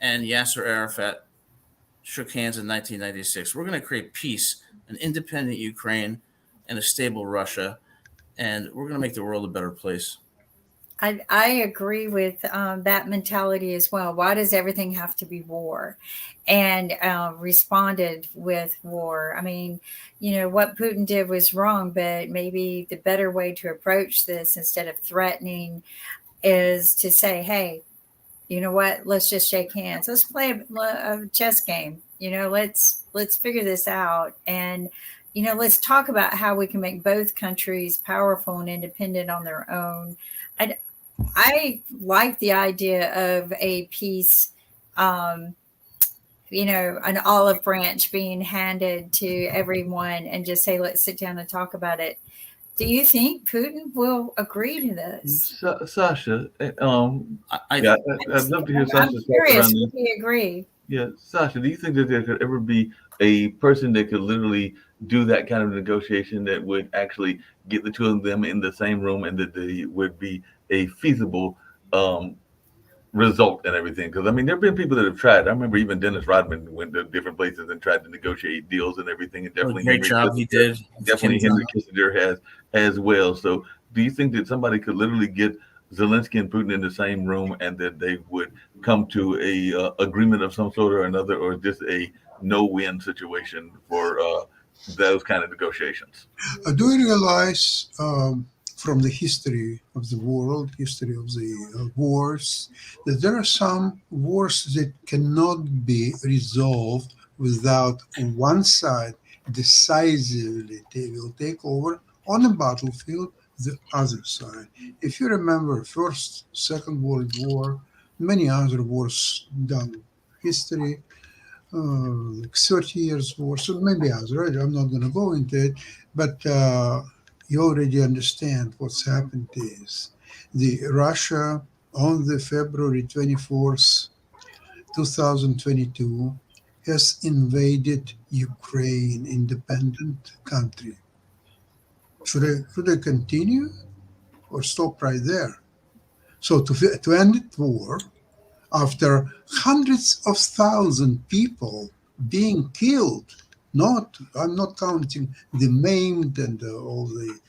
and Yasser Arafat shook hands in 1996. We're going to create peace, an independent Ukraine, and a stable Russia, and we're going to make the world a better place. I agree with that mentality as well. Why does everything have to be war? And responded with war. I mean, what Putin did was wrong, but maybe the better way to approach this instead of threatening is to say, hey, you know what? Let's just shake hands. Let's play a chess game. Let's figure this out. And, let's talk about how we can make both countries powerful and independent on their own. I like the idea of a peace, an olive branch being handed to everyone and just say, let's sit down and talk about it. Do you think Putin will agree to this? Sasha, I'd love to hear Sasha. I'm curious. Would he agree? Yeah, Sasha, do you think that there could ever be a person that could literally do that kind of negotiation that would actually get the two of them in the same room and that they would be a feasible result and everything? Because there have been people that have tried. I remember even Dennis Rodman went to different places and tried to negotiate deals and everything. And definitely great job he did. Definitely Henry Kissinger has as well. So do you think that somebody could literally get Zelensky and Putin in the same room and that they would come to a agreement of some sort or another, or just a no-win situation for those kind of negotiations? Do you realize from the history of the world, history of the wars, that there are some wars that cannot be resolved without one side decisively will take over on a battlefield the other side. If you remember First, Second World War, many other wars done history, like 30 years war, so maybe other, right? I'm not going to go into it, but you already understand what's happened is the Russia on the February 24th, 2022 has invaded Ukraine, independent country. Should I continue or stop right there? So to end the war, after hundreds of thousands of people being killed, I'm not counting the maimed and all the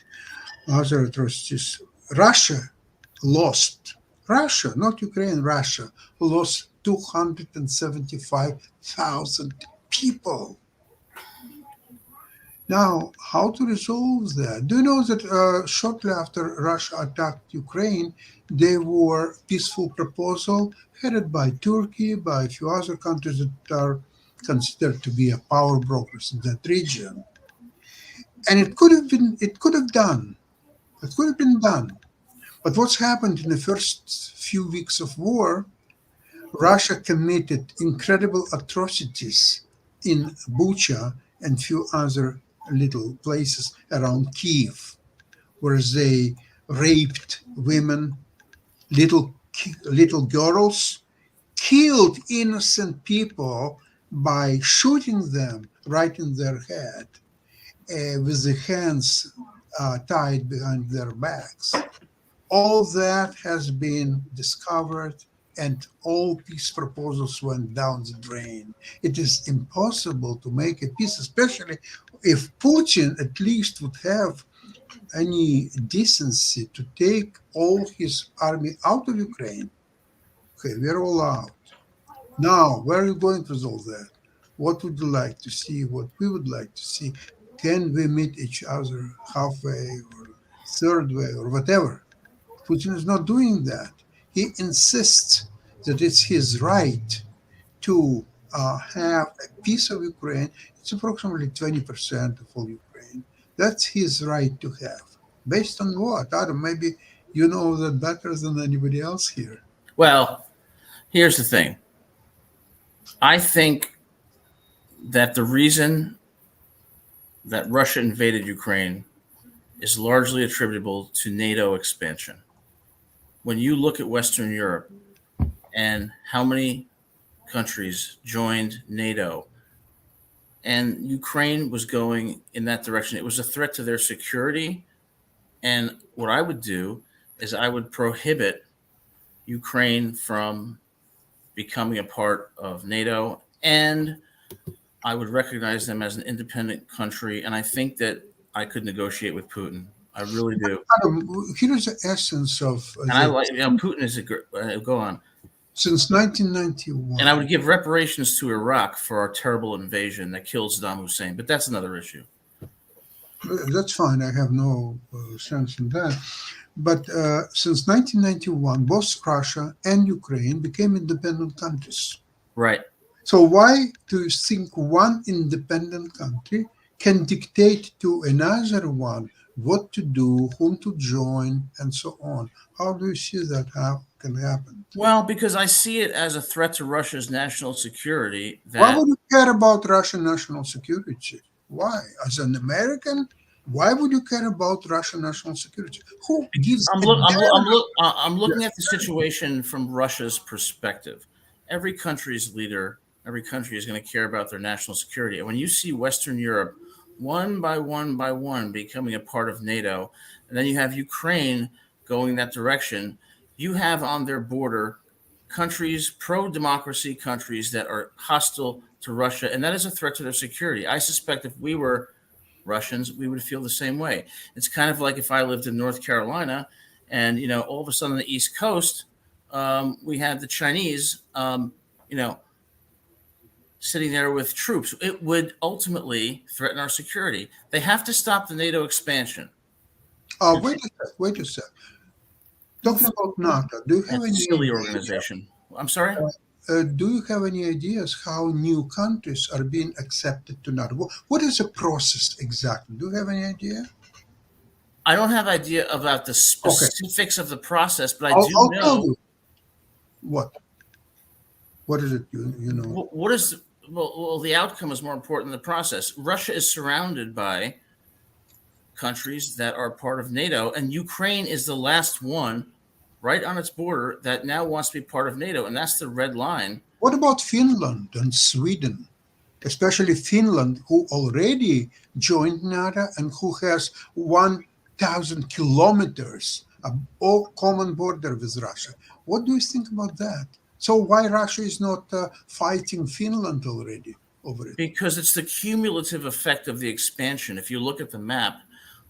other atrocities, Russia, not Ukraine, Russia lost 275,000 people. Now, how to resolve that? Do you know that shortly after Russia attacked Ukraine, there were peaceful proposal headed by Turkey, by a few other countries that are considered to be a power brokers in that region. And it could have been done. But what's happened in the first few weeks of war, Russia committed incredible atrocities in Bucha and few other little places around Kiev, where they raped women, little girls, killed innocent people by shooting them right in their head with the hands tied behind their backs. All that has been discovered, and all peace proposals went down the drain. It is impossible to make a peace, especially if Putin at least would have any decency to take all his army out of Ukraine. Okay, we're all out. Now, where are you going to resolve that? What would you like to see? What we would like to see? Can we meet each other halfway or third way or whatever? Putin is not doing that. He insists that it's his right to have a piece of Ukraine. It's approximately 20% of all Ukraine. That's his right to have. Based on what? I don't know, maybe You know that better than anybody else here. Well, here's the thing. I think that the reason that Russia invaded Ukraine is largely attributable to NATO expansion. When you look at Western Europe and how many countries joined NATO, and Ukraine was going in that direction, it was a threat to their security. And what I would do is I would prohibit Ukraine from becoming a part of NATO, and I would recognize them as an independent country. And I think that I could negotiate with Putin. I really do. Here's the essence of. And I like, Putin is go on. Since 1991. And I would give reparations to Iraq for our terrible invasion that killed Saddam Hussein. But that's another issue. That's fine. I have no sense in that. But since 1991, both Russia and Ukraine became independent countries. Right. So why do you think one independent country can dictate to another one what to do, whom to join, and so on? How do you see that can happen? Well, because I see it as a threat to Russia's national security. Why would you care about Russian national security? Why? As an American, why would you care about Russian national security? Who gives? I'm looking at the situation from Russia's perspective. Every country's leader, every country is going to care about their national security. And when you see Western Europe, one by one, becoming a part of NATO, and then you have Ukraine going that direction, you have on their border countries, pro-democracy countries that are hostile to Russia, and that is a threat to their security. I suspect if we were Russians, we would feel the same way. It's kind of like if I lived in North Carolina and, all of a sudden on the East Coast, we had the Chinese, sitting there with troops. It would ultimately threaten our security. They have to stop the NATO expansion. Wait a sec. Talking about NATO, do you have any silly organization? I'm sorry? Do you have any ideas how new countries are being accepted to NATO? What is the process exactly? Do you have any idea? I don't have idea about the specifics of the process, but I I'll know. Tell you. What? What is it? You know. What is? Well, the outcome is more important than the process. Russia is surrounded by countries that are part of NATO, and Ukraine is the last one right on its border that now wants to be part of NATO, and that's the red line. What about Finland and Sweden, especially Finland, who already joined NATO and who has 1,000 kilometers of all common border with Russia? What do you think about that? So why Russia is not fighting Finland already over it? Because it's the cumulative effect of the expansion. If you look at the map,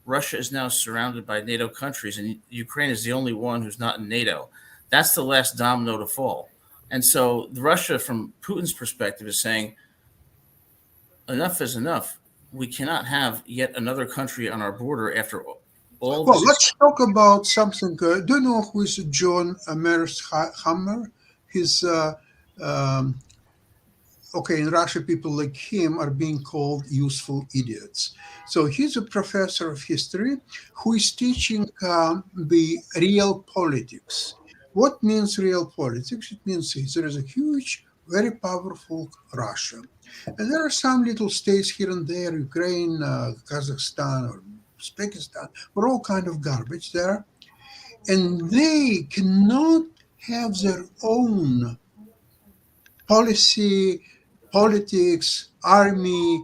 Russia is now surrounded by NATO countries, and Ukraine is the only one who's not in NATO. That's the last domino to fall. And so Russia, from Putin's perspective, is saying, enough is enough. We cannot have yet another country on our border after all. Well, let's talk about something. Do you know who is John Mearsheimer? He's in Russia, people like him are being called useful idiots. So he's a professor of history who is teaching the real politics. What means real politics? It means there is a huge, very powerful Russia. And there are some little states here and there, Ukraine, Kazakhstan, or Uzbekistan, but all kind of garbage there. And they cannot have their own policy, politics, army,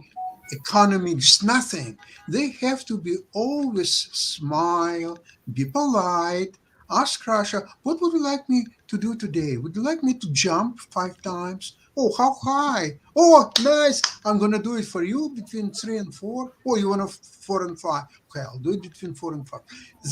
economy, just nothing. They have to be always smile, be polite, ask Russia, what would you like me to do today? Would you like me to jump 5 times? Oh, how high? Oh, nice. I'm going to do it for you between 3 and 4. Oh, you want 4 and 5? Okay, I'll do it between 4 and 5.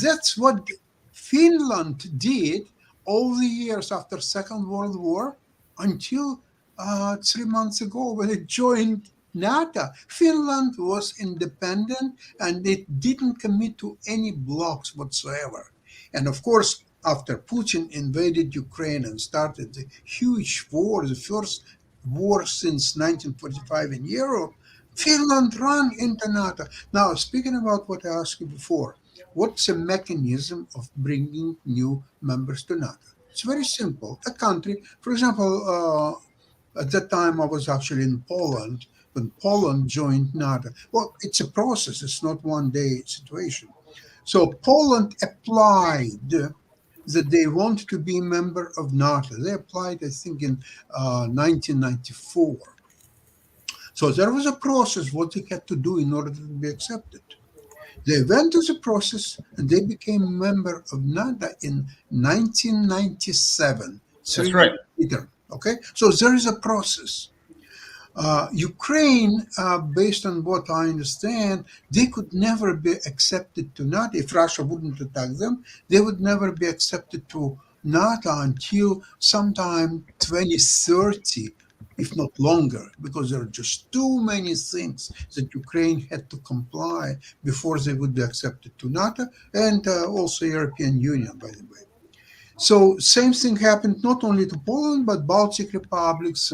That's what Finland did all the years after Second World War until 3 months ago when it joined NATO. Finland was independent and it didn't commit to any blocks whatsoever. And of course, after Putin invaded Ukraine and started the huge war, the first war since 1945 in Europe, Finland ran into NATO. Now, speaking about what I asked you before, what's a mechanism of bringing new members to NATO? It's very simple. A country, for example, at that time I was actually in Poland when Poland joined NATO. Well, it's a process. It's not one day situation. So Poland applied that they want to be a member of NATO. They applied, I think, in 1994. So there was a process what they had to do in order to be accepted. They went through the process and they became a member of NATO in 1997. That's right. Later, okay, so there is a process. Ukraine, based on what I understand, they could never be accepted to NATO. If Russia wouldn't attack them, they would never be accepted to NATO until sometime 2030, if not longer, because there are just too many things that Ukraine had to comply before they would be accepted to NATO and also European Union, by the way. So same thing happened not only to Poland, but Baltic republics,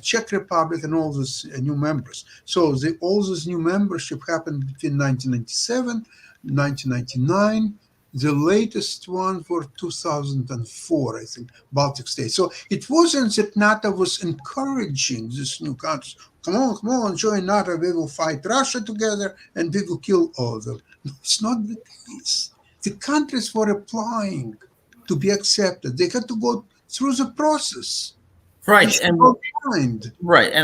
Czech Republic, and all those new members. So all this new membership happened between 1997, 1999. The latest ones were 2004, I think, Baltic states. So it wasn't that NATO was encouraging these new countries. Come on, join NATO. We will fight Russia together and we will kill all of them. No, it's not the case. The countries were applying to be accepted. They had to go through the process. Right. And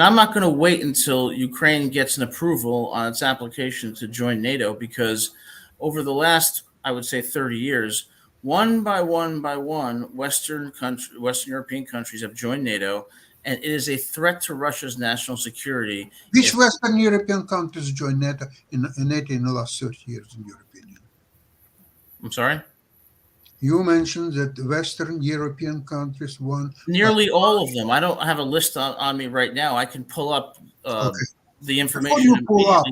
I'm not going to wait until Ukraine gets an approval on its application to join NATO, because over the last, I would say, 30 years, one by one, Western European countries have joined NATO, and it is a threat to Russia's national security. Which Western European countries joined NATO in the last 30 years, in your opinion? I'm sorry? You mentioned that the Western European countries won. Nearly all of them. I don't have a list on me right now. I can pull up the information.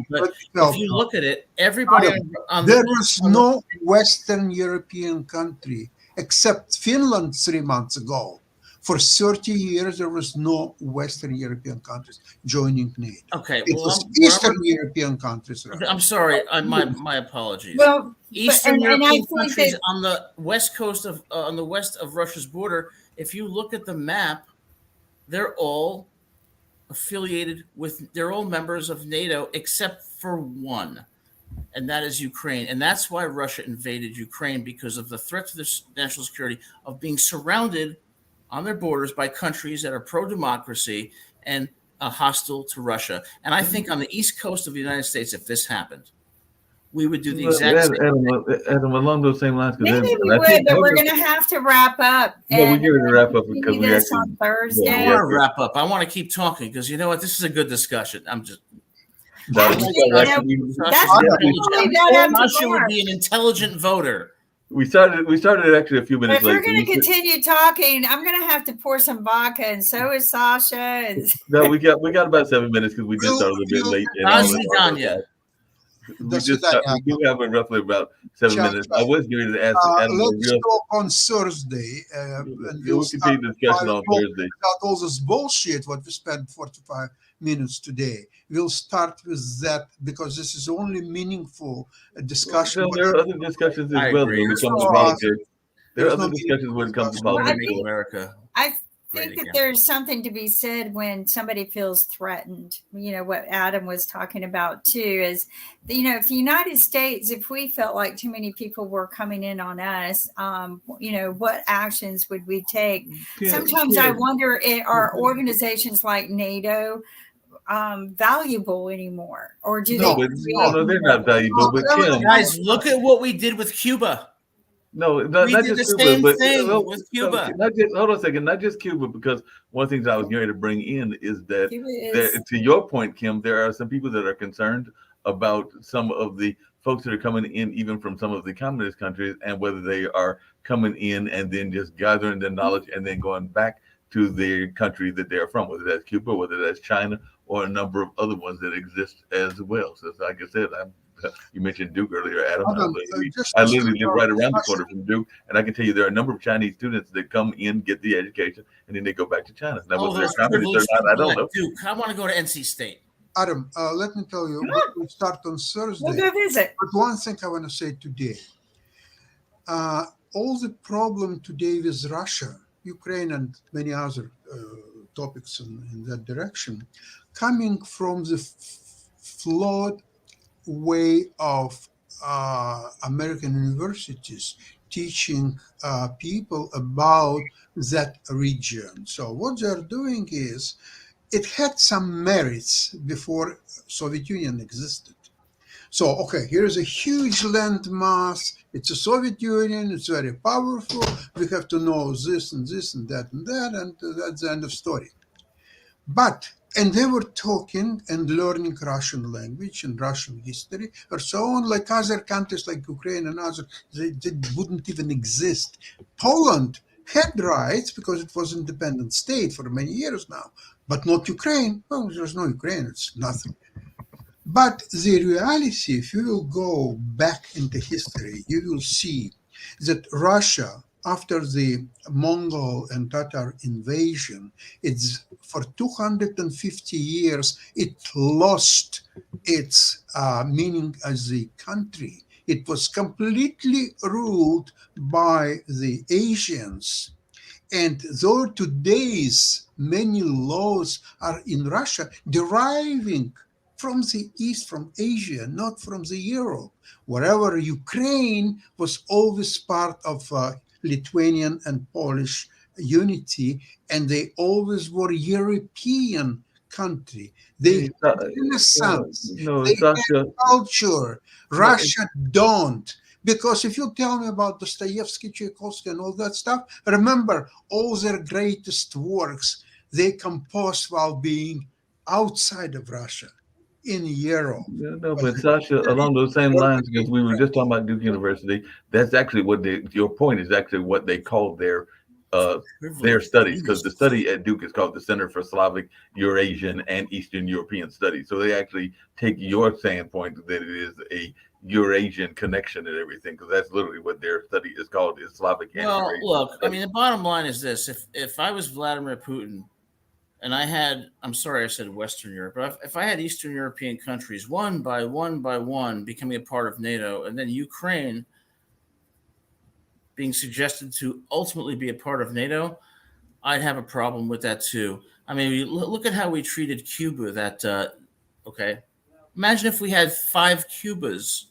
But if you look at it, everybody there was no Western European country except Finland 3 months ago. For 30 years, there was no Western European countries joining NATO. Okay, it was Eastern European countries. Okay, I'm sorry. My apologies. Well, Eastern European countries on the west coast of on the west of Russia's border. If you look at the map, they're all affiliated with. They're all members of NATO except for one, and that is Ukraine. And that's why Russia invaded Ukraine, because of the threat to their national security of being surrounded on their borders by countries that are pro-democracy and hostile to Russia. And I think on the east coast of the United States, if this happened, we would do the exact same thing. Adam, along those same lines. Maybe we would, but we're going to have to wrap up. Well, we're going to wrap up because we actually on Thursday. I want to wrap up. I want to keep talking because you know what? This is a good discussion. I'm just. Russia would be an intelligent voter. We started actually a few minutes late. If we're going to continue talking, I'm going to have to pour some vodka, and so is Sasha. No, we got about 7 minutes because we did start a little bit late. We do have roughly about 7 minutes. I was going to ask Adam. Let's talk on Thursday. And we'll continue the discussion on Thursday. Without all this bullshit, what we spent 45 minutes today. We'll start with that because this is only meaningful discussion. Well, there are other discussions as well when it comes to politics. There are other discussions when it comes to politics in America. I think that there's something to be said when somebody feels threatened. You know, what Adam was talking about too is, you know, if the United States, if we felt like too many people were coming in on us, you know, what actions would we take? Sometimes I wonder, are organizations like NATO valuable anymore, or do no, they're not valuable. But guys, look at what we did with Cuba. No, we not did just the Cuba, same but thing with Cuba. Hold on a second, not just Cuba, because one of the things I was going to bring in is that to your point, Kim, there are some people that are concerned about some of the folks that are coming in, even from some of the communist countries, and whether they are coming in and then just gathering the knowledge and then going back to their country that they're from, whether that's Cuba, whether that's China, or a number of other ones that exist as well. So, like I said, you mentioned Duke earlier, Adam. I literally live right around the corner from Duke, and I can tell you there are a number of Chinese students that come in, get the education, and then they go back to China. Now, whether they're communists or not, I don't know. Duke, I want to go to NC State. Adam, let me tell you, we start on We'll Thursday. go visit. But one thing I want to say today, all the problem today with Russia, Ukraine, and many other topics in that direction, coming from the flawed way of American universities teaching people about that region. So what they're doing is, it had some merits before Soviet Union existed. So, okay, here's a huge landmass. It's a Soviet Union. It's very powerful. We have to know this and this and that, and that's the end of story. And they were talking and learning Russian language and Russian history or so on, like other countries like Ukraine and others, they wouldn't even exist. Poland had rights because it was an independent state for many years now, but not Ukraine. Well, there's no Ukraine, it's nothing. But the reality, if you will go back into history, you will see that Russia, after the Mongol and Tatar invasion, it's for 250 years, it lost its meaning as a country. It was completely ruled by the Asians. And though today's many laws are in Russia, deriving from the East, from Asia, not from the Europe. Wherever Ukraine was always part of Lithuanian and Polish unity, and they always were European country. They had Renaissance, they had culture. Russia don't. Because if you tell me about Dostoevsky, Tchaikovsky, and all that stuff, remember all their greatest works they composed while being outside of Russia, in Europe. No, but Sasha, along those same lines, because we were just talking about Duke University, that's actually what your point is actually what they call their studies, because the study at Duke is called the Center for Slavic, Eurasian, and Eastern European Studies. So they actually take your standpoint that it is a Eurasian connection and everything, because that's literally what their study is called, is Slavic and Well, Eurasian look, I studies. mean, the bottom line is this: if I was Vladimir Putin, and I had, I'm sorry, I said Western Europe, but if I had Eastern European countries one by one becoming a part of NATO, and then Ukraine being suggested to ultimately be a part of NATO, I'd have a problem with that too. I mean, look at how we treated Cuba. Okay, imagine if we had 5 Cubas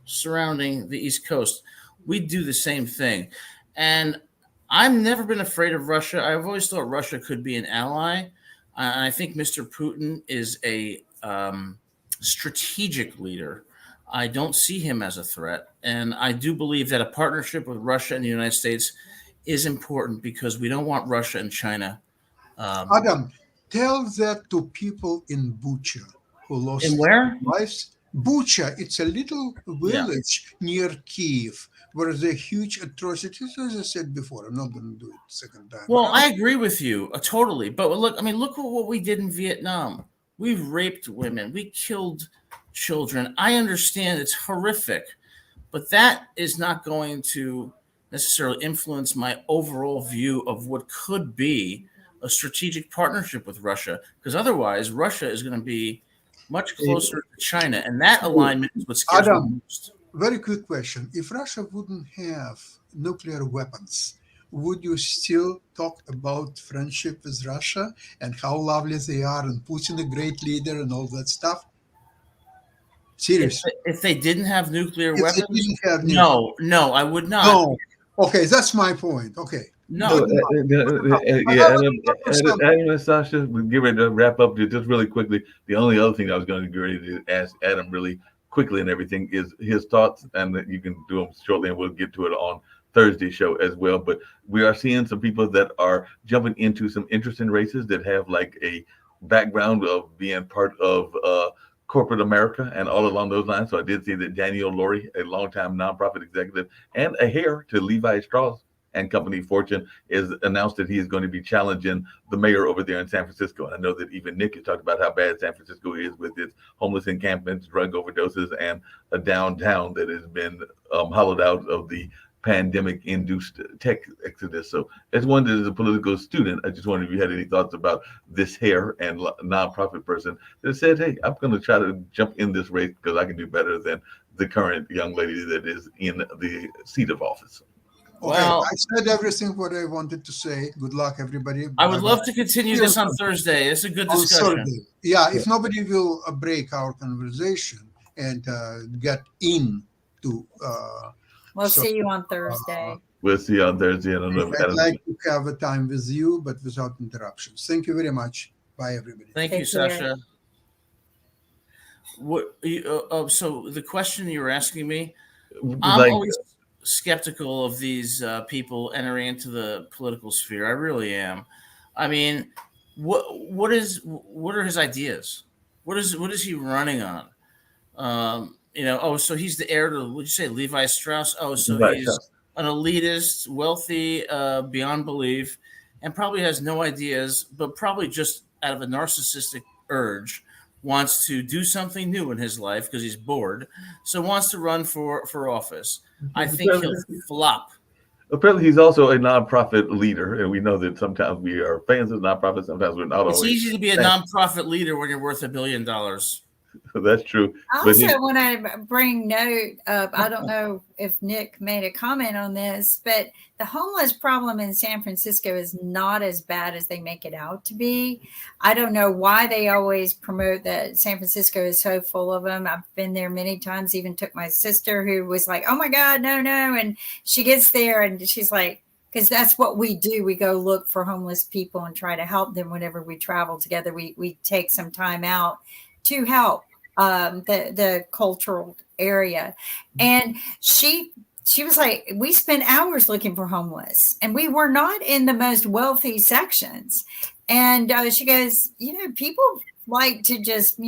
surrounding the East Coast. We'd do the same thing. And I've never been afraid of Russia. I've always thought Russia could be an ally. And I think Mr. Putin is a strategic leader. I don't see him as a threat. And I do believe that a partnership with Russia and the United States is important because we don't want Russia and China. Adam, tell that to people in Bucha who lost In where? their lives. Bucha, it's a little village near Kiev where there are huge atrocities, as I said before. I'm not going to do it second time. Well, I agree with you totally. But look at what we did in Vietnam. We raped women. We killed children. I understand it's horrific, but that is not going to necessarily influence my overall view of what could be a strategic partnership with Russia, because otherwise Russia is going to be much closer to China, and that alignment is what scares me most. Very quick question. If Russia wouldn't have nuclear weapons, would you still talk about friendship with Russia and how lovely they are and Putin a great leader and all that stuff? Seriously. If they didn't have nuclear If weapons, they didn't have nuclear- no, I would not. No. Okay, that's my point. Okay. No. Adam and Sasha, we get ready to wrap up just really quickly. The only other thing I was going to get ready to ask Adam really quickly and everything is his thoughts, and that you can do them shortly, and we'll get to it on Thursday's show as well. But we are seeing some people that are jumping into some interesting races that have like a background of being part of corporate America and all along those lines. So I did see that Daniel Lorry, a longtime nonprofit executive and a heir to Levi Strauss and Company Fortune, is announced that he is going to be challenging the mayor over there in San Francisco. And I know that even Nick has talked about how bad San Francisco is with its homeless encampments, drug overdoses, and a downtown that has been hollowed out of the pandemic-induced tech exodus. So as one that is a political student, I just wondered if you had any thoughts about this hair and nonprofit person that said, hey, I'm going to try to jump in this race because I can do better than the current young lady that is in the seat of office. Okay, Well, I said everything what I wanted to say. Good luck, everybody. I would Bye-bye. love to continue this on Thursday. It's a good On discussion. Thursday. Yeah, if nobody will break our conversation and get into. We'll So, see you on Thursday. We'll see you on Thursday. I don't know if I'd Adam, like to have a time with you, but without interruptions. Thank you very much. Bye, everybody. Thank Take you, care. Sasha. So the question you were asking me, I'm like, always skeptical of these people entering into the political sphere. I really am. I mean, what are his ideas? What is he running on? So he's the heir to, would you say, Levi Strauss? Oh, so Right, he's Strauss. an elitist, wealthy beyond belief, and probably has no ideas, but probably just out of a narcissistic urge wants to do something new in his life because he's bored, so wants to run for office. I think he'll flop. Apparently, he's also a nonprofit leader, and we know that sometimes we are fans of nonprofits. Sometimes we're not It's always. easy to be a nonprofit leader when you're worth $1 billion. That's true. I But he- also want to bring note of, I don't know if Nick made a comment on this, but the homeless problem in San Francisco is not as bad as they make it out to be. I don't know why they always promote that San Francisco is so full of them. I've been there many times, even took my sister who was like, oh my God, no. And she gets there and she's like, because that's what we do. We go look for homeless people and try to help them whenever we travel together. We take some time out to help the cultural area. And she was like, we spent hours looking for homeless and we were not in the most wealthy sections. And she goes, people like to just,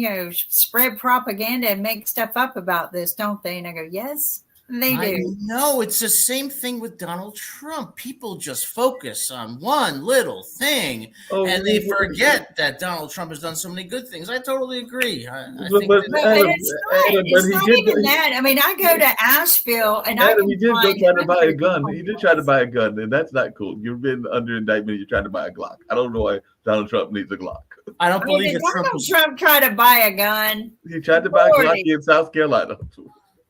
spread propaganda and make stuff up about this, don't they? And I go, yes, they do. No, it's the same thing with Donald Trump. People just focus on one little thing and they forget that Donald Trump has done so many good things. I totally agree. I think But it's not even that. I mean, I go to Asheville and Adam, he did go try to buy a hundreds gun. of He did try to buy a gun, and that's not cool. You've been under indictment. You're trying to buy a Glock. I don't know why Donald Trump needs a Glock. I don't believe did that Donald Trump try to buy a gun? He tried to buy a Glock in South Carolina.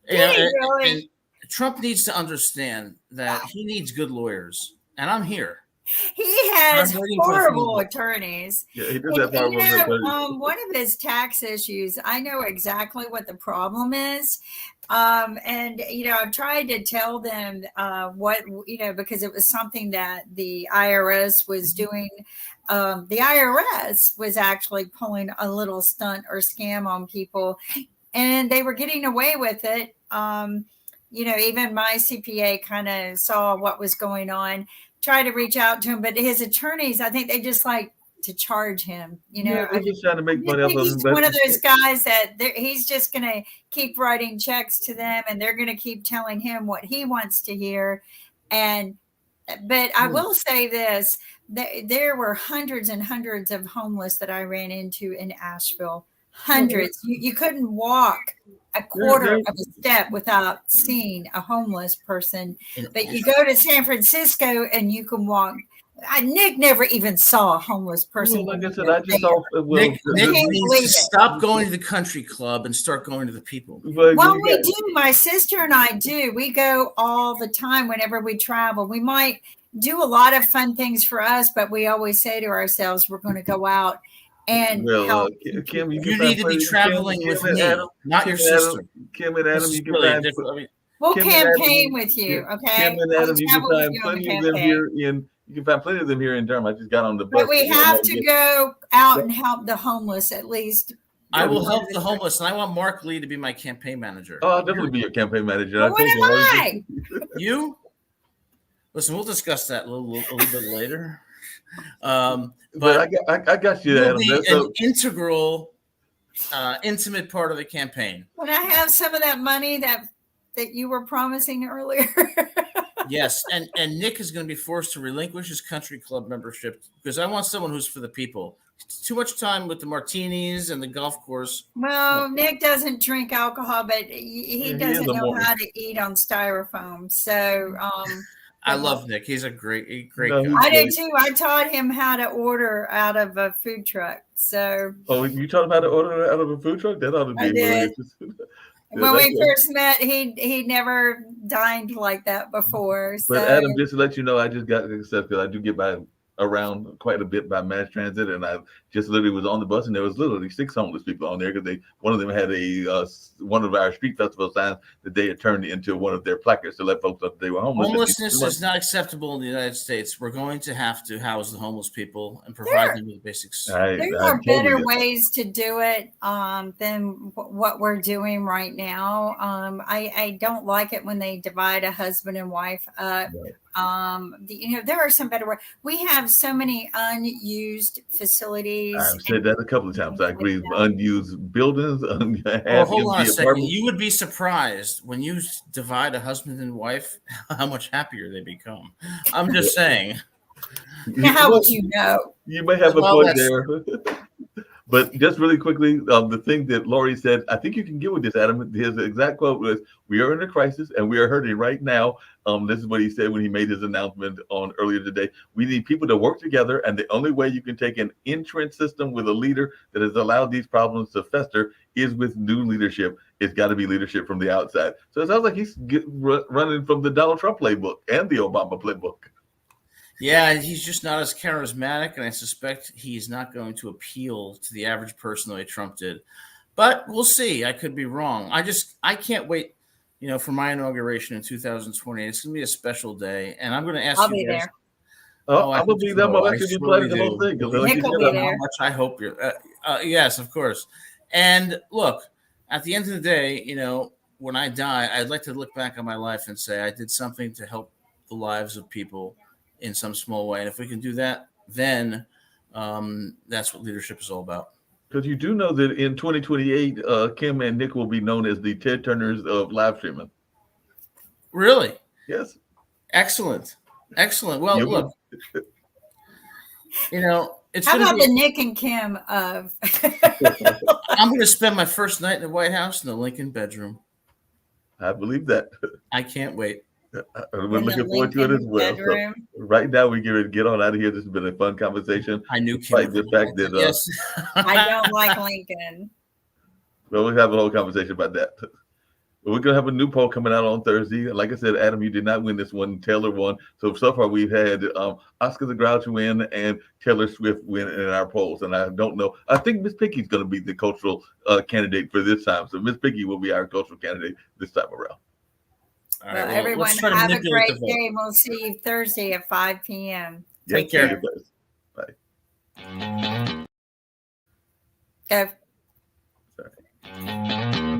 And Trump needs to understand that he needs good lawyers, and I'm here. He has I'm waiting for the horrible feedback. attorneys. Yeah, he does have horrible attorneys. One of his tax issues, I know exactly what the problem is. And I've tried to tell them because it was something that the IRS was doing. The IRS was actually pulling a little stunt or scam on people, and they were getting away with it. Even my CPA kind of saw what was going on, tried to reach out to him, but his attorneys, I think they just like to charge him. They're just trying to make money off of he's one of those guys that he's just going to keep writing checks to them, and they're going to keep telling him what he wants to hear. But I will say this: there were hundreds and hundreds of homeless that I ran into in Asheville. Hundreds. You couldn't walk a quarter of a step without seeing a homeless person. But you go to San Francisco and you can walk. Nick never even saw a homeless person. Well, like I said, I just saw. Nick needs to believe it. stop going to the country club and start going to the people. Well, we do. My sister and I do. We go all the time whenever we travel. We might do a lot of fun things for us, but we always say to ourselves, we're going to go out and help. Kim, You need to be traveling with me, not your sister. Kim and Adam, This is you can really find. different. I mean, We'll Kim and Adam, campaign with you, okay? Kim and Adam, you can travel with find you on the plenty of them campaign. here in. You can find plenty of them here in Durham. I just got on the bus. But we have to go out and help the homeless at least. I will help the homeless, and I want Mark Lee to be my campaign manager. Oh, I'll definitely be your campaign manager. But what am I? You? Listen, we'll discuss that a little bit later. But I got you, you'll Adam. be That's an integral, intimate part of the campaign. Can I have some of that money that you were promising earlier? Yes, and Nick is going to be forced to relinquish his country club membership because I want someone who's for the people. Too much time with the martinis and the golf course. Well, Nick doesn't drink alcohol, but he Yeah, he is doesn't a know Mormon. how to eat on styrofoam. So I love Nick. He's a great No, guy. he's I do great. too. I taught him how to order out of a food truck. So Oh, you taught him how to order out of a food truck? That ought to be I really did. interesting. when we that's- first met, he never dined like that before. So But Adam, just to let you know, I just got accepted because I do get by around quite a bit by mass transit, and I just literally was on the bus, and there was literally 6 homeless people on there because one of them had a one of our street festival signs that they had turned into one of their placards to let folks know that they were homeless. Homelessness is not acceptable in the United States. We're going to have to house the homeless people and provide them with basics. there I are totally better get that. ways to do it than what we're doing right now. I don't like it when they divide a husband and wife up. Right. There are some better ways. We have so many unused facilities. I've said that a couple of times. I agree. Like that. Unused buildings, Well, hold on a empty second. apartments. You would be surprised when you divide a husband and wife how much happier they become. I'm just saying. How would you know? You may have a Well, point that's- there. But just really quickly, the thing that Lori said, I think you can get with this, Adam. His exact quote was, "We are in a crisis and we are hurting right now." This is what he said when he made his announcement on earlier today. We need people to work together, and the only way you can take an entrenched system with a leader that has allowed these problems to fester is with new leadership. It's got to be leadership from the outside. So it sounds like he's running from the Donald Trump playbook and the Obama playbook. Yeah, he's just not as charismatic, and I suspect he's not going to appeal to the average person the way Trump did. But we'll see. I could be wrong. I can't wait, for my inauguration in 2028. It's going to be a special day, and I'm going to ask I'll you be guys. there. I hope believe so. that might I actually be surely playing the whole do. thing. 'Cause Nick will be how there. How much I hope you're. Yes, of course. And look, at the end of the day, when I die, I'd like to look back on my life and say I did something to help the lives of people in some small way. And if we can do that, then that's what leadership is all about. Because you do know that in 2028, Kim and Nick will be known as the Ted Turners of live streaming. Really? Yes. Excellent. Well, You look, it's How going about to the be. Nick and Kim of? I'm going to spend my first night in the White House in the Lincoln bedroom. I believe that. I can't wait. We're in the looking forward to it as Lincoln well. So bedroom? right now, we're going to get on out of here. This has been a fun conversation. I knew Kim. Despite the fact that Yes. I don't like Lincoln. well, we'll have a whole conversation about that. We're going to have a new poll coming out on Thursday. Like I said, Adam, you did not win this one. Taylor won. So far, we've had Oscar the Grouch win and Taylor Swift win in our polls. And I don't know. I think Miss Piggy's going to be the cultural candidate for this time. So Miss Piggy will be our cultural candidate this time around. All Well, right, everyone, let's try to have a manipulate great the vote. day. We'll see you Thursday at 5 p.m. Take Yes, care. you guys. Bye. Go. Sorry.